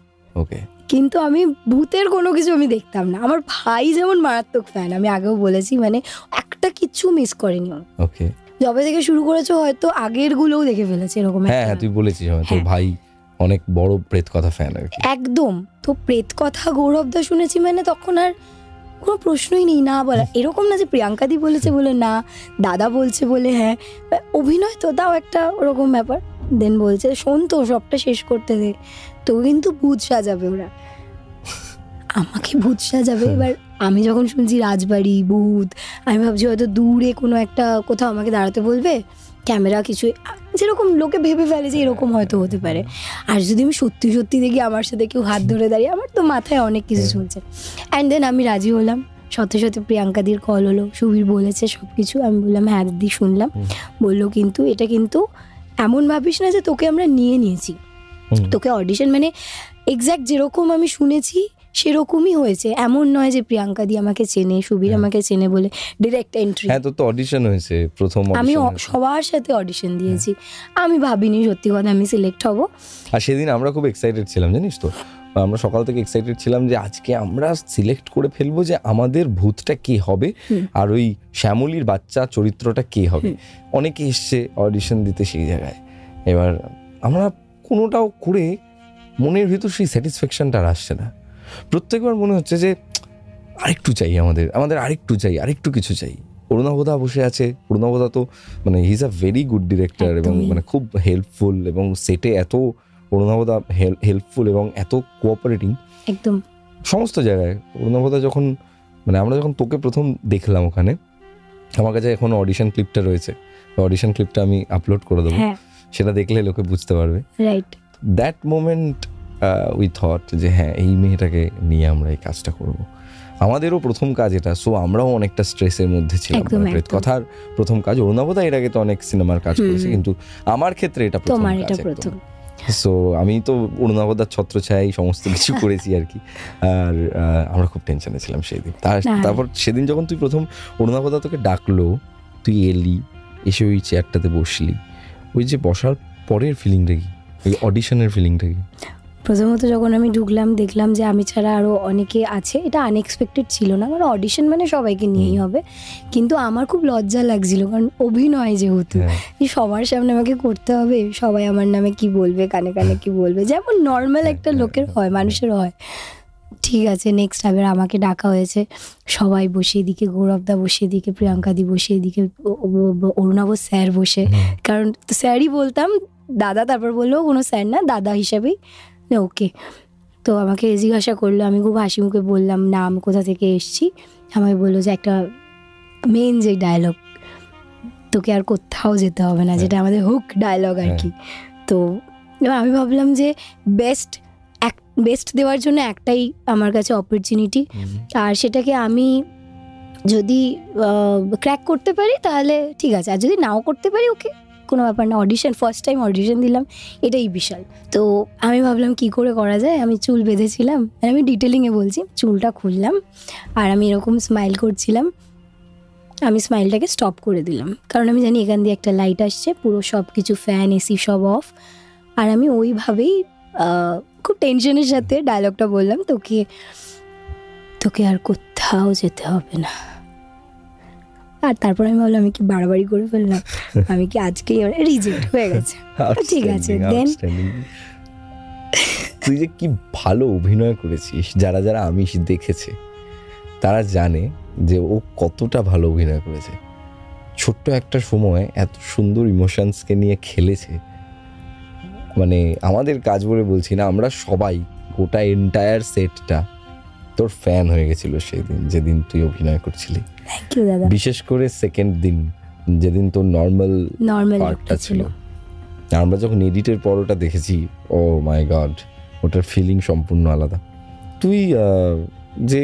ওকে, কিন্তু আমি ভূতের কোনো কিছু আমি দেখতাম না। আমার ভাই যেমন মারাত্মক ফ্যান, আমি আগেও বলেছি, মানে একটা কিছু মিস করেনি। ওকে, যবে থেকে শুরু করেছো হয়তো আগের গুলোও দেখে ফেলেছে, এরকম। হ্যাঁ, তুই বলেছিস তোর ভাই অনেক বড় প্রেত কথা ফ্যান আর কি। একদম। তো প্রেত কথা গৌরবদা শুনেছি মানে তখন আর কোনো প্রশ্নই নেই না বলা। এরকম না যে প্রিয়াঙ্কা দি বলেছে বলে না, দাদা বলছে বলে হ্যাঁ, অভিনয় তো তাও একটা ওরকম ব্যাপার। দেন বলছে শোন তো সবটা শেষ করতে দে, তো কিন্তু ভূত সাজাবে ওরা, আমাকে ভূত সাজাবে। এবার আমি যখন শুনছি রাজবাড়ি, ভূত, আমি ভাবছি হয়তো দূরে কোনো একটা কোথাও আমাকে দাঁড়াতে বলবে, ক্যামেরা কিছু যেরকম লোকে ভেবে ফেলে যে এরকম হয়তো হতে পারে। আর যদি আমি সত্যি সত্যি দেখি আমার সাথে কেউ হাত ধরে দাঁড়িয়ে, আমার তো মাথায় অনেক কিছু চলছে। অ্যান্ড দেন আমি রাজি হলাম, সাথে সাথে প্রিয়াঙ্কাদির কল হলো, সুবীর বলেছে সব কিছু। আমি বললাম হ্যাঁ দিদি শুনলাম। বললো কিন্তু এটা কিন্তু এমন ভাবিস না যে তোকে আমরা নিয়েছি, তোকে অডিশন মানে এক্স্যাক্ট যেরকম আমি শুনেছি সেরকমই হয়েছে। এমন নয় যে প্রিয়াঙ্কা দি আমাকে চেনে, সুবীর আমাকে চেনে বলে ডিরেক্ট এন্ট্রি। হ্যাঁ, তো অডিশন হয়েছে প্রথম। আমি সবার সাথে অডিশন দিয়েছি, আমি ভাবিনি সত্যি কথা আমি সিলেক্ট হব। আর সেদিন আমরা খুব এক্সাইটেড ছিলাম, জানিস তো, আমরা সকাল থেকে এক্সাইটেড ছিলাম যে আজকে আমরা সিলেক্ট করে ফেলবো যে আমাদের ভূতটা কে হবে আর ওই শ্যামলীর বাচ্চা চরিত্রটা কে হবে। অনেকে এসছে অডিশন দিতে সেই জায়গায়, এবার আমরা কোনোটাও করে মনের ভিতর সেই স্যাটিসফ্যাকশনটা আর আসছে না। প্রত্যেকবার মনে হচ্ছে যে আরেকটু চাই, আমাদের আরেকটু চাই, আরেকটু কিছু চাই। অরুণাবদা বসে আছে, অরুণাবদা তো মানে he is a very good director এবং মানে খুব হেল্পফুল, এবং সেটে এত অরুণাবদা হেল্পফুল এবং এত কোঅপারেটিং একদম সমস্ত জায়গায়। অরুণাবদা যখন মানে আমরা যখন তোকে প্রথম দেখলাম ওখানে, আমার কাছে এখন অডিশন ক্লিপটা রয়েছে, অডিশন ক্লিপটা আমি আপলোড করে দেবো, সেটা দেখলে লোকে বুঝতে পারবে। Right, that moment we thought যে হ্যাঁ এই মেয়েটাকে নিয়ে আমরা এই কাজটা করব। আমাদেরও প্রথম কাজ এটা, সো আমরাও অনেকটা স্ট্রেসের মধ্যে ছিলাম। কথার প্রথম কাজ, অরুণাবদা এর আগে তো অনেক সিনেমার কাজ করেছে, কিন্তু আমার ক্ষেত্রে এটা প্রথম কাজ। সো আমি তো অরুণাবদার ছত্রছায়ায় সমস্ত কিছু করেছি আর কি। আর আমরা খুব টেনশনে ছিলাম সেই দিন। তারপর সেদিন যখন তুই প্রথম অরুণাবদা তোকে ডাকলো, তুই এলি, এসে ওই চেয়ারটাতে বসলি, ওই যে বসার পরের ফিলিংটা কি, ওই অডিশনের ফিলিংটা কি? প্রথমত যখন আমি ঢুকলাম দেখলাম যে আমি ছাড়া আরও অনেকে আছে, এটা আনএক্সপেক্টেড ছিল না। আমার অডিশন মানে সবাইকে নিয়েই হবে, কিন্তু আমার খুব লজ্জা লাগছিল, কারণ অভিনয় যেহেতু সবার সামনে আমাকে করতে হবে, সবাই আমার নামে কি বলবে, কানে কানে কি বলবে, যেমন নর্মাল একটা লোকের হয়, মানুষের হয়। ঠিক আছে, নেক্সট আবার আমাকে ডাকা হয়েছে, সবাই বসে, এদিকে গৌরবদা বসে, এদিকে প্রিয়াঙ্কা দি বসে, এদিকে অরুণাব স্যার বসে, কারণ স্যারই বলতাম, দাদা তারপর বললো কোনো স্যার না, দাদা হিসাবেই ওকে। তো আমাকে জিজ্ঞাসা করলো, আমি খুব হাসি মুখে বললাম নাম, কোথা থেকে এসছি। আমাকে বললো যে একটা মেন যে ডায়লগ, তোকে আর কোথাও যেতে হবে না, যেটা আমাদের হুক ডায়লগ আর কি। তো আমি ভাবলাম যে বেস্ট দেওয়ার জন্য একটাই আমার কাছে অপরচুনিটি, আর সেটাকে আমি যদি ক্র্যাক করতে পারি তাহলে ঠিক আছে, আর যদি নাও করতে পারি ওকে, কোনো ব্যাপার না। অডিশন, ফার্স্ট টাইম অডিশন দিলাম, এটাই বিশাল। তো আমি ভাবলাম কি করে করা যায়। আমি চুল বেঁধেছিলাম, আমি ডিটেলিংয়ে বলছি, চুলটা খুললাম আর আমি এরকম স্মাইল করছিলাম। আমি স্মাইলটাকে স্টপ করে দিলাম, কারণ আমি জানি এখান দিয়ে একটা লাইট আসছে, পুরো সব কিছু ফ্যান এসি সব অফ। আর আমি ওইভাবেই খুব টেনশনের সাথে ডায়লগটা বললাম, তোকে আর কোথাও যেতে হবে না। আর তারপর আমি ভাবলাম আমি কি বাড়াবাড়ি করে ফেললাম, আমি কি আজকেই রিজেক্ট হয়ে গেছে। ঠিক আছে, দেন তুই যে কি ভালো অভিনয় করেছিস, যারা যারা আমি দেখেছে তারা জানে যে ও কতটা ভালো অভিনয় করেছে। ছোট্ট একটা সময় এত সুন্দর ইমোশনসকে নিয়ে খেলেছে, মানে আমাদের কাজ বলে বলছি না, আমরা সবাই গোটা এন্টায়ার সেটটা তোর ফ্যান হয়ে গেছিল সেই দিন, যেদিন তুই অভিনয় করছিলি। বিশেষ করে সেকেন্ড দিন, যেদিন তোর নর্মাল পার্টটা ছিল, আমরা যখন এডিটের পর ওটা দেখেছি, ও মাই গড, ওটার ফিলিং সম্পূর্ণ আলাদা। তুই যে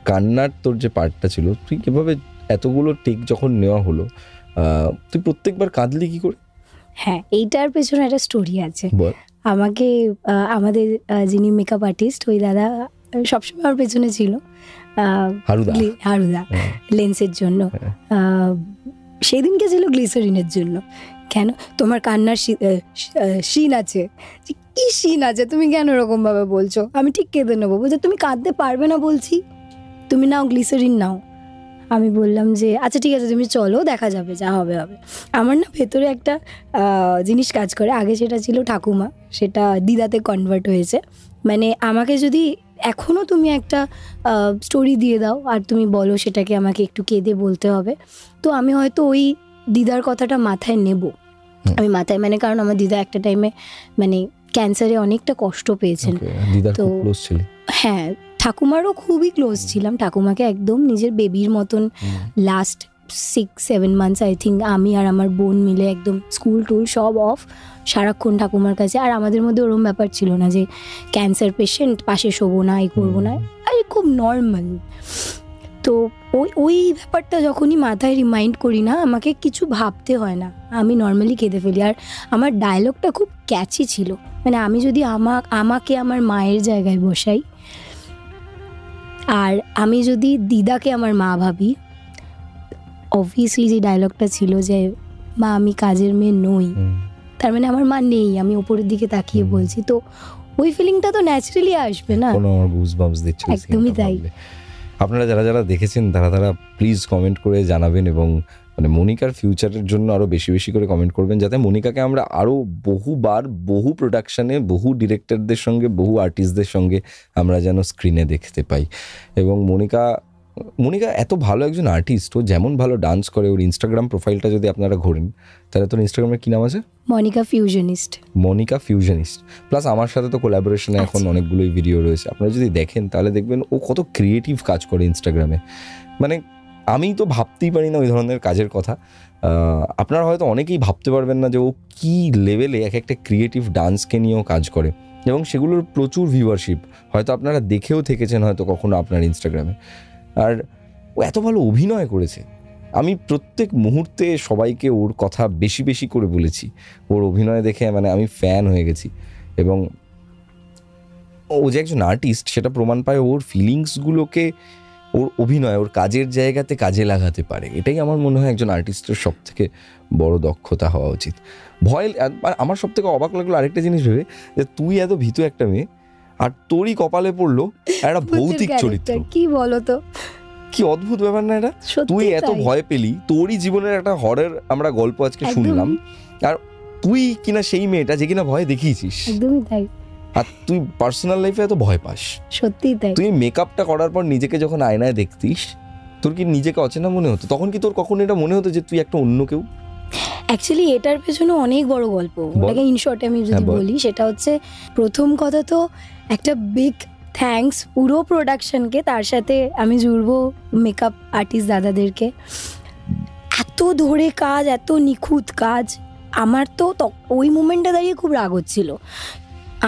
কান্নার তোর যে পার্টটা ছিল, তুই কিভাবে এতগুলো টেক যখন নেওয়া হলো, তুই প্রত্যেকবার কাঁদলি কি করে? হ্যাঁ, এইটার পেছনে একটা স্টোরি আছে। আমাকে আমাদের যিনি মেকআপ আর্টিস্ট, ওই দাদা সবসময় আমার পেছনে ছিল, হারুদা, লেন্সের জন্য। সেই দিনকে ছিল গ্লিসারিনের জন্য। কেন তোমার কান্নার সিন আছে? কি সিন আছে, তুমি কেন এরকম ভাবে বলছো? আমি ঠিক কেঁদে নেবো। বলছে তুমি কাঁদতে পারবে না বলছি, তুমি নাও গ্লিসারিন নাও। আমি বললাম যে আচ্ছা ঠিক আছে, তুমি চলো, দেখা যাবে, যা হবে হবে। আমার না ভেতরে একটা জিনিস কাজ করে, আগে সেটা ছিল ঠাকুমা, সেটা দিদাতে কনভার্ট হয়েছে। মানে আমাকে যদি এখনও তুমি একটা স্টোরি দিয়ে দাও আর তুমি বলো সেটাকে আমাকে একটু কেঁদে বলতে হবে, তো আমি হয়তো ওই দিদার কথাটা মাথায় নেব। আমি মাথায়, মানে কারণ আমার দিদা একটা টাইমে মানে ক্যান্সারে অনেকটা কষ্ট পেয়েছেন। তো হ্যাঁ, ঠাকুমারও খুবই ক্লোজ ছিলাম, ঠাকুমাকে একদম নিজের বেবির মতন লাস্ট 6-7 মান্থস আই থিঙ্ক আমি আর আমার বোন মিলে একদম স্কুল টুল সব অফ, সারাক্ষণ ঠাকুমার কাছে। আর আমাদের মধ্যে ওরম ব্যাপার ছিল না যে ক্যান্সার পেশেন্ট পাশে শোবো না, এই করবো না, আর খুব নর্মাল। তো ওই ব্যাপারটা যখনই মাথায় রিমাইন্ড করি না, আমাকে কিছু ভাবতে হয় না, আমি নর্মালি কেঁদে ফেলি। আর আমার ডায়লগটা খুব ক্যাচি ছিল, মানে আমি যদি আমাকে আমার মায়ের জায়গায় বসাই, আর আমি যদি দিদাকে আমার মা ভাবি, অবভিয়াসলি যে ডায়লগটা ছিল যে মা আমি কাজের মেয়ে নই, তার মানে আমার মা নেই, আমি উপরের দিকে তাকিয়ে বলছি, তো ওই ফিলিংটা তো ন্যাচারালি আসবে না। আমার গুজবাম্পস দিচ্ছে। একদমই তাই। আপনারা যারা দেখেছেন তারা প্লিজ কমেন্ট করে জানাবেন, এবং মানে মনিকার ফিউচারের জন্য আরো বেশি বেশি করে কমেন্ট করবেন, যাতে মনিকাকে আমরা আরো বহুবার বহু প্রোডাকশনে বহু ডিরেক্টরদের সঙ্গে বহু আর্টিস্টদের সঙ্গে আমরা যেন স্ক্রিনে দেখতে পাই। এবং মনিকা এত ভালো একজন আর্টিস্ট, ও যেমন ভালো ডান্স করে, ওর ইনস্টাগ্রাম প্রোফাইলটা যদি আপনারা ঘোরেন, তাহলে তোর ইনস্টাগ্রামের কি নাম আছে? মনিকা ফিউশনিস্ট। প্লাস আমার সাথে তো কোলাবোরেশনে এখন অনেকগুলোই ভিডিও রয়েছে, আপনারা যদি দেখেন তাহলে দেখবেন ও কত ক্রিয়েটিভ কাজ করে ইনস্টাগ্রামে। মানে আমি তো ভাবতেই পারি না ওই ধরনের কাজের কথা। আপনারা হয়তো অনেকেই ভাবতে পারবেন না যে ও কী লেভেলে এক একটা ক্রিয়েটিভ ডান্সকে নিয়েও কাজ করে, এবং সেগুলোর প্রচুর ভিউয়ারশিপ হয়তো আপনারা দেখেও থেকেছেন হয়তো কখনো আপনার ইনস্টাগ্রামে। আর ও এত ভালো অভিনয় করেছে, আমি প্রত্যেক মুহূর্তে সবাইকে ওর কথা বেশি বেশি করে বলেছি, ওর অভিনয় দেখে মানে আমি ফ্যান হয়ে গেছি। এবং ও যে একজন আর্টিস্ট সেটা প্রমাণ পায় ওর ফিলিংসগুলোকে ওর অভিনয় ওর কাজের জায়গাতে কাজে লাগাতে পারে। এটাই আমার মনে হয় একজন আর্টিস্টের সব থেকে বড় দক্ষতা হওয়া উচিত। আমার সব থেকে অবাক লাগলো আরেকটা জিনিস ভেবে, যে তুই এত ভীতু একটা মেয়ে, আর তোরই কপালে পড়লো একটা ভৌতিক চরিত্র। কি বলতো, কি অদ্ভুত ব্যাপার না এটা? তুই এত ভয় পেলি, তোরই জীবনের একটা হরর আমরা গল্প আজকে শুনলাম, আর তুই কিনা সেই মেয়েটা যে কিনা ভয় দেখিয়েছিস। একদমই তাই। আর তুই পার্সোনাল লাইফে এত ভয় পাস। সত্যি তাই। তুই মেকআপটা করার পর নিজেকে যখন আয়নায় দেখতিস, তোর কি নিজেকে অচেনা মনে হতো? তখন কি তোর কখনো এটা মনে হতো যে তুই একটা অন্য কেউ? অ্যাকচুয়ালি এটার পেছনে অনেক বড় গল্প, ওটাকে ইন শর্টে আমি যদি বলি, সেটা হচ্ছে প্রথম কথা তো একটা বিগ থ্যাঙ্কস পুরো প্রোডাকশনকে, তার সাথে আমি জুড়বো মেকআপ আর্টিস্ট দাদাদেরকে। এত ধরে কাজ, এত নিখুঁত কাজ, আমার তো ওই মোমেন্টটা দাঁড়িয়ে খুব রাগ হচ্ছিল।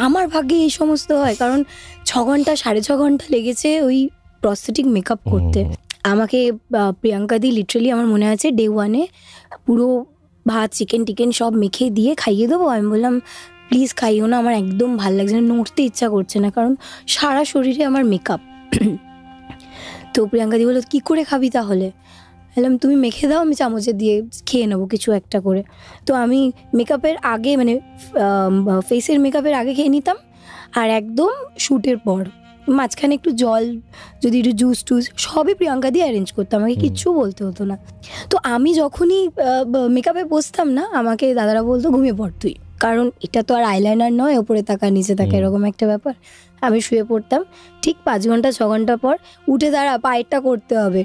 আমার ভাগ্যে এই সমস্ত হয়, কারণ 6 ঘন্টা 6.5 ঘন্টা লেগেছে ওই প্রস্থেটিক মেকআপ করতে। আমাকে প্রিয়াঙ্কা দি লিটারালি আমার মনে আছে ডে 1-এ পুরো ভাত চিকেন সব মেখে দিয়ে খাইয়ে দেবো। আমি বললাম প্লিজ খাইও না, আমার একদম ভালো লাগছে না, নড়তে ইচ্ছা করছে না, কারণ সারা শরীরে আমার মেকআপ। তো প্রিয়াঙ্কা দি বললো কী করে খাবি তাহলে? বললাম তুমি মেখে দাও, আমি চামচে দিয়ে খেয়ে নেবো কিছু একটা করে। তো আমি মেকআপের আগে, মানে ফেসের মেকআপের আগে খেয়ে নিতাম, আর একদম শ্যুটের পর মাঝখানে একটু জল, যদি একটু জুস টুস, সবই প্রিয়াঙ্কা দিয়ে অ্যারেঞ্জ করতাম, আমাকে কিচ্ছু বলতে হতো না। তো আমি যখনই মেকআপে বসতাম না, আমাকে দাদারা বলতো ঘুমিয়ে পড় তুই, কারণ এটা তো আর আইলাইনার নয় ওপরে তাকা নিচে তাকা এরকম একটা ব্যাপার। আমি শুয়ে পড়তাম, ঠিক 5 ঘন্টা 6 ঘন্টা পর উঠে দাঁড়া পায়েরটা করতে হবে।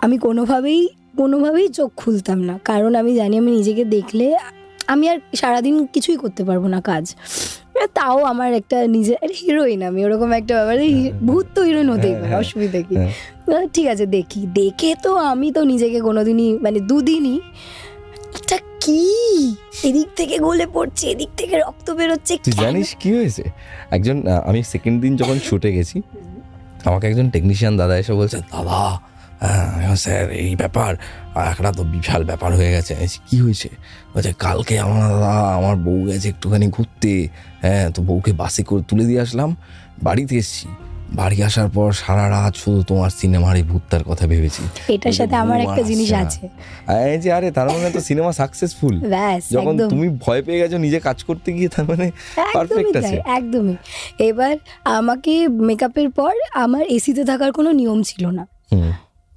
আমি কোনোভাবেই চোখ খুলতাম না, কারণ আমি জানি আমি নিজেকে দেখলে আমি আর সারাদিন কিছুই করতে পারবো না কাজ। তাও আমার একটা নিজের হিরোইন, আমি ওরকম একটা ব্যাপার, ভূত তো হিরোইন হতেই পারে, অসুবিধা কি? ঠিক আছে দেখে তো আমি তো নিজেকে কোনোদিনই, মানে দুদিনই এটা কি এদিক থেকে গলে পড়ছে, এদিক থেকে রক্ত বেরোচ্ছে। তুই জানিস কি হয়েছে? আমি সেকেন্ড দিন যখন ছুটে গেছি, আমাকে একজন টেকনিশিয়ান দাদা এসে বলছে, দাদা স্যার এই ব্যাপার একটা তো বিশাল ব্যাপার হয়ে গেছে। কি হয়েছে? বলছে কালকে আমার বউ গেছে একটুখানি ঘুরতে, তো বউকে বাসে করে তুলে দিয়ে আসলাম, বাড়িতে এসছি, বাড়ি আসার পর সারা রাত শুধু তোমার সিনেমার এই ভূতটার কথা ভেবেছি। এটার সাথে আমার একটা জিনিস আছে, যে আরে তার মানে তো সিনেমা সাকসেসফুল। যখন তুমি ভয় পেয়ে গেছো নিজে কাজ করতে গিয়ে, তার মানে পারফেক্ট আছে। একদমই। এবার আমাকে মেকআপের পর আমার এসিতে থাকার কোনো নিয়ম ছিল না,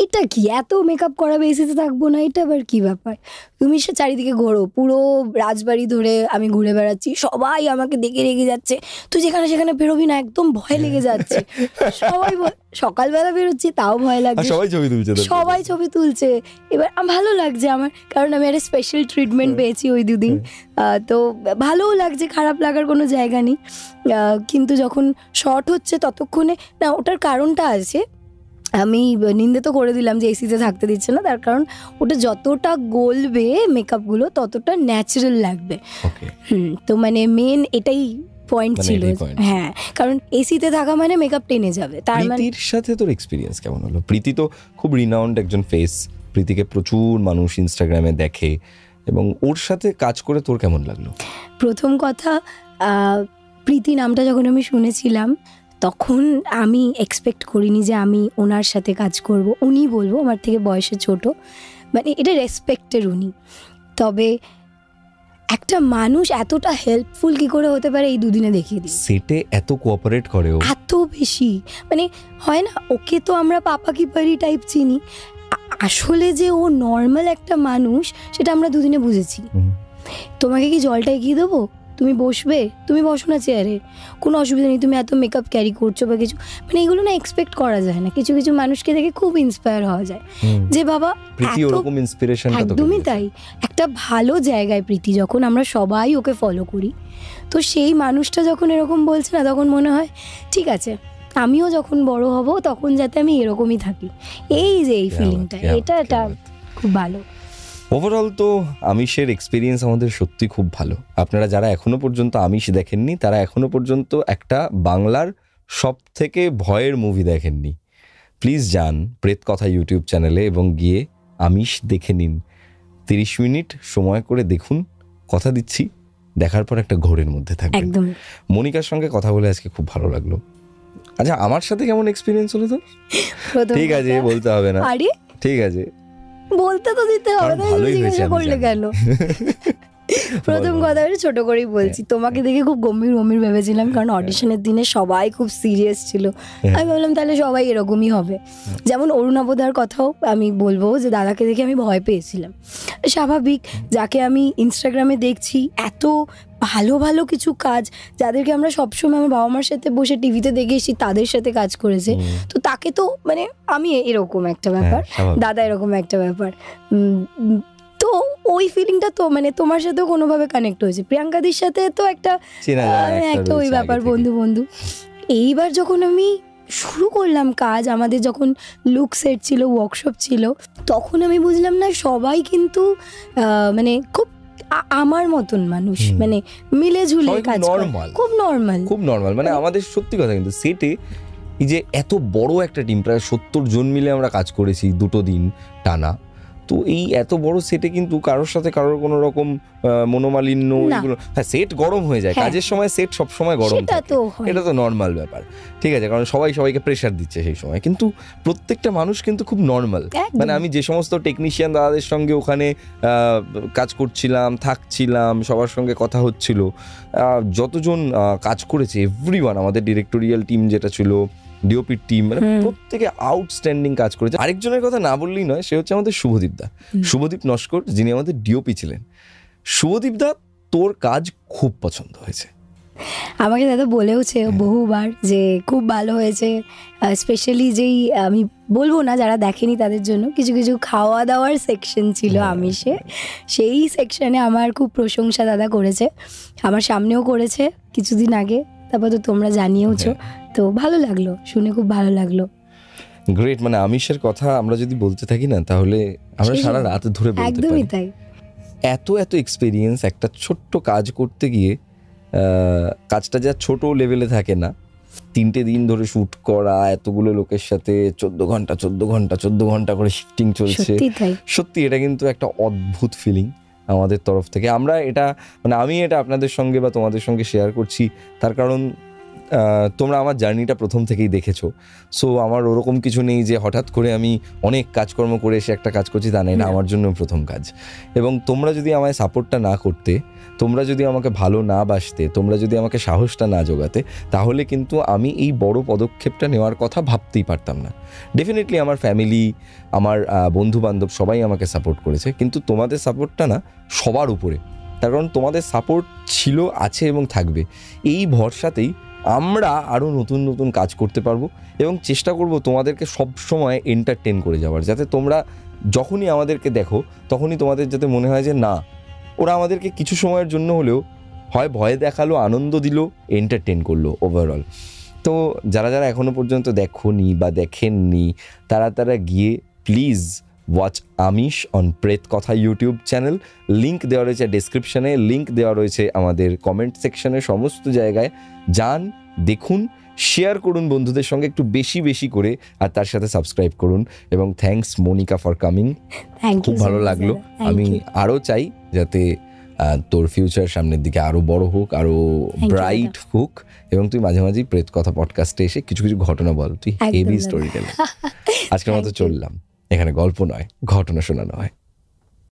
এটা কি এত মেকআপ করাবে, এসিতে থাকবো না, এটা আবার কি ব্যাপার? তুমি সে চারিদিকে ঘোরো, পুরো রাজবাড়ি ধরে আমি ঘুরে বেড়াচ্ছি, সবাই আমাকে দেখে রেগে যাচ্ছে, তুই যেখানে সেখানে বেরোবি না, একদম ভয় লেগে যাচ্ছে। সবাই সকালবেলা বেরোচ্ছি তাও ভয় লাগছে, সবাই ছবি তুলছে। এবার ভালো লাগছে আমার, কারণ আমি একটা স্পেশাল ট্রিটমেন্ট পেয়েছি ওই দুদিন, তো ভালোও লাগছে, খারাপ লাগার কোনো জায়গা নেই। কিন্তু যখন শর্ট হচ্ছে ততক্ষণে না, ওটার কারণটা আছে, আমি নিন্দে তো করে দিলাম যে এসিতে থাকতে দিচ্ছে না, তার কারণ ওটা যতটা গলবে মেকআপগুলো ততটা ন্যাচারাল লাগবে। তো মানে মেন এটাই পয়েন্ট ছিল। হ্যাঁ, কারণ এসিতে থাকা মানে মেকআপ টেনে যাবে। তার মানে প্রীতির সাথে তোর এক্সপিরিয়েন্স কেমন হলো? প্রীতি তো খুব রিনাউন্ড একজন ফেস, প্রীতিকে প্রচুর মানুষ ইনস্টাগ্রামে দেখে, এবং ওর সাথে কাজ করে তোর কেমন লাগলো? প্রথম কথা, প্রীতি নামটা যখন আমি শুনেছিলাম তখন আমি এক্সপেক্ট করিনি যে আমি ওনার সাথে কাজ করব। উনি বলবো আমার থেকে বয়সে ছোট, মানে এটা রেসপেক্টের উনি। তবে একটা মানুষ এতটা হেল্পফুল কি করে হতে পারে এই দুদিনে দেখিয়ে দিই। সেটে এত কোঅপারেট করে ও, এত বেশি, মানে হয় না, ওকে তো আমরা পাপা কি পারি টাইপ চিনি, আসলে যে ও নর্মাল একটা মানুষ সেটা আমরা দুদিনে বুঝেছি। তোমাকে কি জলটা এগিয়ে দেবো, তুমি বসবে, তুমি বসো না চেয়ারে, কোনো অসুবিধা নেই, তুমি এত মেকআপ ক্যারি করছো বা কিছু, মানে এগুলো না এক্সপেক্ট করা যায় না। কিছু কিছু মানুষকে দেখে খুব ইন্সপায়ার হওয়া যায় যে বাবা ওরকম ইন্সপিরেশন। একদমই তাই, একটা ভালো জায়গায় প্রীতি, যখন আমরা সবাই ওকে ফলো করি, তো সেই মানুষটা যখন এরকম বলছে না, তখন মনে হয় ঠিক আছে, আমিও যখন বড় হব তখন যাতে আমি এরকমই থাকি। এই যে এই ফিলিংটা, এটা খুব ভালো। ওভারঅল তো আমিষের এক্সপিরিয়েন্স আমাদের সত্যি খুব ভালো। আপনারা যারা এখনো পর্যন্ত আমিষ দেখেননি, তারা এখনো পর্যন্ত একটা বাংলার সব থেকে ভয়ের মুভি দেখেননি, প্লিজ যান প্রেত কথা ইউটিউব চ্যানেলে এবং গিয়ে আমিষ দেখে নিন। 30 মিনিট সময় করে দেখুন, কথা দিচ্ছি দেখার পর একটা ঘোরের মধ্যে থাকবে। একদম। মনিকার সঙ্গে কথা বলে আজকে খুব ভালো লাগলো। আচ্ছা, আমার সাথে কেমন এক্সপিরিয়েন্স হলো তো? ঠিক আছে, বলতে হবে না। ঠিক আছে, বলতে তো দিতে হবে, জিজ্ঞাসা করলে কেন? প্রথম কথা ছোট করেই বলছি, তোমাকে দেখে খুব গম্ভীর গম্ভীর ভেবেছিলাম, কারণ অডিশনের দিনে সবাই খুব সিরিয়াস ছিল। আমি ভাবলাম তাহলে সবাই এরকমই হবে। যেমন অরুণাবদার কথাও আমি বলবো যে দাদাকে দেখে আমি ভয় পেয়েছিলাম, স্বাভাবিক। যাকে আমি ইনস্টাগ্রামে দেখছি এত ভালো ভালো কিছু কাজ, যাদেরকে আমরা সবসময় আমার বাবা মার সাথে বসে টিভিতে দেখে এসেছি, তাদের সাথে কাজ করেছে, তো তাকে তো মানে আমি এরকম একটা ব্যাপার, দাদা এরকম একটা ব্যাপার, তো ওই ফিলিংটা তো মানে তোমার সাথেও কোনোভাবে কানেক্ট হয়েছে, প্রিয়াঙ্কাদির সাথে তো একটা ওই ব্যাপার, বন্ধু বন্ধু। এইবার যখন আমি শুরু করলাম কাজ, আমাদের যখন লুক সেট ছিল, ওয়ার্কশপ ছিল, তখন আমি বুঝলাম না সবাই কিন্তু মানে খুব আমার মতন মানুষ, মানে মিলে ঝুলে কাজ করে, খুব নর্মাল। মানে আমাদের সত্যি কথা, কিন্তু সেটে এই যে এত বড় একটা টিম, প্রায় 70 জন মিলে আমরা কাজ করেছি 2 দিন টানা, তো এই এত বড় সেটে কিন্তু কারোর সাথে কারোর কোনো রকম মনোমালিন্য, এগুলো, হ্যাঁ সেট গরম হয়ে যায়, কাজের সময় সেট সব সময় গরম থাকে, এটা তো নর্মাল ব্যাপার, ঠিক আছে, কারণ সবাইকে প্রেশার দিচ্ছে সেই সময়, কিন্তু প্রত্যেকটা মানুষ কিন্তু খুব নর্মাল। মানে আমি যে সমস্ত টেকনিশিয়ান দাদাদের সঙ্গে ওখানে কাজ করছিলাম, থাকছিলাম, সবার সঙ্গে কথা হচ্ছিল, যতজন কাজ করেছে এভরিওয়ান, আমাদের ডিরেক্টোরিয়াল টিম যেটা ছিল, ডিওপির টিম, মানে প্রত্যেকে আউটস্ট্যান্ডিং কাজ করেছে। আরেকজনের কথা না বললেই নয়, সে হচ্ছে আমাদের শুভদীপ দা, শুভদীপ নস্কর, যিনি আমাদের ডিওপি ছিলেন। শুভদীপ দা, তোর কাজ খুব পছন্দ হয়েছে। আমাকে দাদা বলেওছে বহুবার যে খুব ভালো হয়েছে, স্পেশালি যেই আমি বলবো না যারা দেখেনি তাদের জন্য, কিছু কিছু খাওয়া দাওয়ার সেকশন ছিল আমিষে, সেই সেকশনে আমার খুব প্রশংসা দাদা করেছে, আমার সামনেও করেছে কিছুদিন আগে, তারপর তো তোমরা জানিয়েওছো, তো ভালো লাগলো শুনে, খুব ভালো লাগলো। গ্রেট, মানে আমিষের কথা আমরা যদি বলতে থাকি না, তাহলে আমরা সারা রাত ধরে বলতে পারি। একদমই তাই। এত এক্সপিরিয়েন্স একটা ছোট্ট কাজ করতে গিয়ে, কাজটা যা ছোট লেভেলে থাকে না, 3টে দিন ধরে শুট করা, এতগুলো লোকের সাথে 14 ঘন্টা করে শিফটিং চলছে, সত্যি এটা কিন্তু একটা অদ্ভুত ফিলিং আমাদের তরফ থেকে। আমরা এটা মানে আমি এটা আপনাদের সঙ্গে বা তোমাদের সঙ্গে শেয়ার করছি, তার কারণ তোমরা আমার জার্নিটা প্রথম থেকেই দেখেছো, সো আমার ওরকম কিছু নেই যে হঠাৎ করে আমি অনেক কাজকর্ম করে এসে একটা কাজ করছি, তা না, এটা আমার জন্য প্রথম কাজ। এবং তোমরা যদি আমায় সাপোর্টটা না করতে, তোমরা যদি আমাকে ভালো না বাসতে, তোমরা যদি আমাকে সাহসটা না জোগাতে, তাহলে কিন্তু আমি এই বড় পদক্ষেপটা নেওয়ার কথা ভাবতেই পারতাম না। ডেফিনেটলি আমার ফ্যামিলি, আমার বন্ধু বান্ধব সবাই আমাকে সাপোর্ট করেছে, কিন্তু তোমাদের সাপোর্টটা না সবার উপরে। তার কারণ তোমাদের সাপোর্ট ছিল, আছে এবং থাকবে। এই ভরসাতেই আমরা আরও নতুন নতুন কাজ করতে পারবো এবং চেষ্টা করব তোমাদেরকে সবসময় এন্টারটেন করে যাওয়ার, যাতে তোমরা যখনই আমাদেরকে দেখো তখনই তোমাদের যাতে মনে হয় যে না, ওরা আমাদেরকে কিছু সময়ের জন্য হলেও হয় ভয় দেখালো, আনন্দ দিল, এন্টারটেন করলো ওভারঅল। তো যারা যারা এখনও পর্যন্ত দেখোনি বা দেখেননি, তারা গিয়ে প্লিজ ওয়াচ আমিষ অন প্রেত কথা ইউটিউব চ্যানেল। লিঙ্ক দেওয়া রয়েছে ডেসক্রিপশানে, লিঙ্ক দেওয়া রয়েছে আমাদের কমেন্ট সেকশনে, সমস্ত জায়গায় যান, দেখুন, শেয়ার করুন বন্ধুদের সঙ্গে একটু বেশি বেশি করে, আর তার সাথে সাবস্ক্রাইব করুন। এবং থ্যাঙ্কস মনিকা ফর কামিং, খুব ভালো লাগলো। আমি আরও চাই যাতে তোর ফিউচার সামনের দিকে আরও বড় হোক, আরও ব্রাইট হোক, এবং তুই মাঝে মাঝেই প্রেত কথা পডকাস্টে এসে কিছু কিছু ঘটনা বল, তুই হেভি স্টোরি টেলার। আজকের মতো চললাম, এখানে গল্প নয়, ঘটনা শোনানো হয়।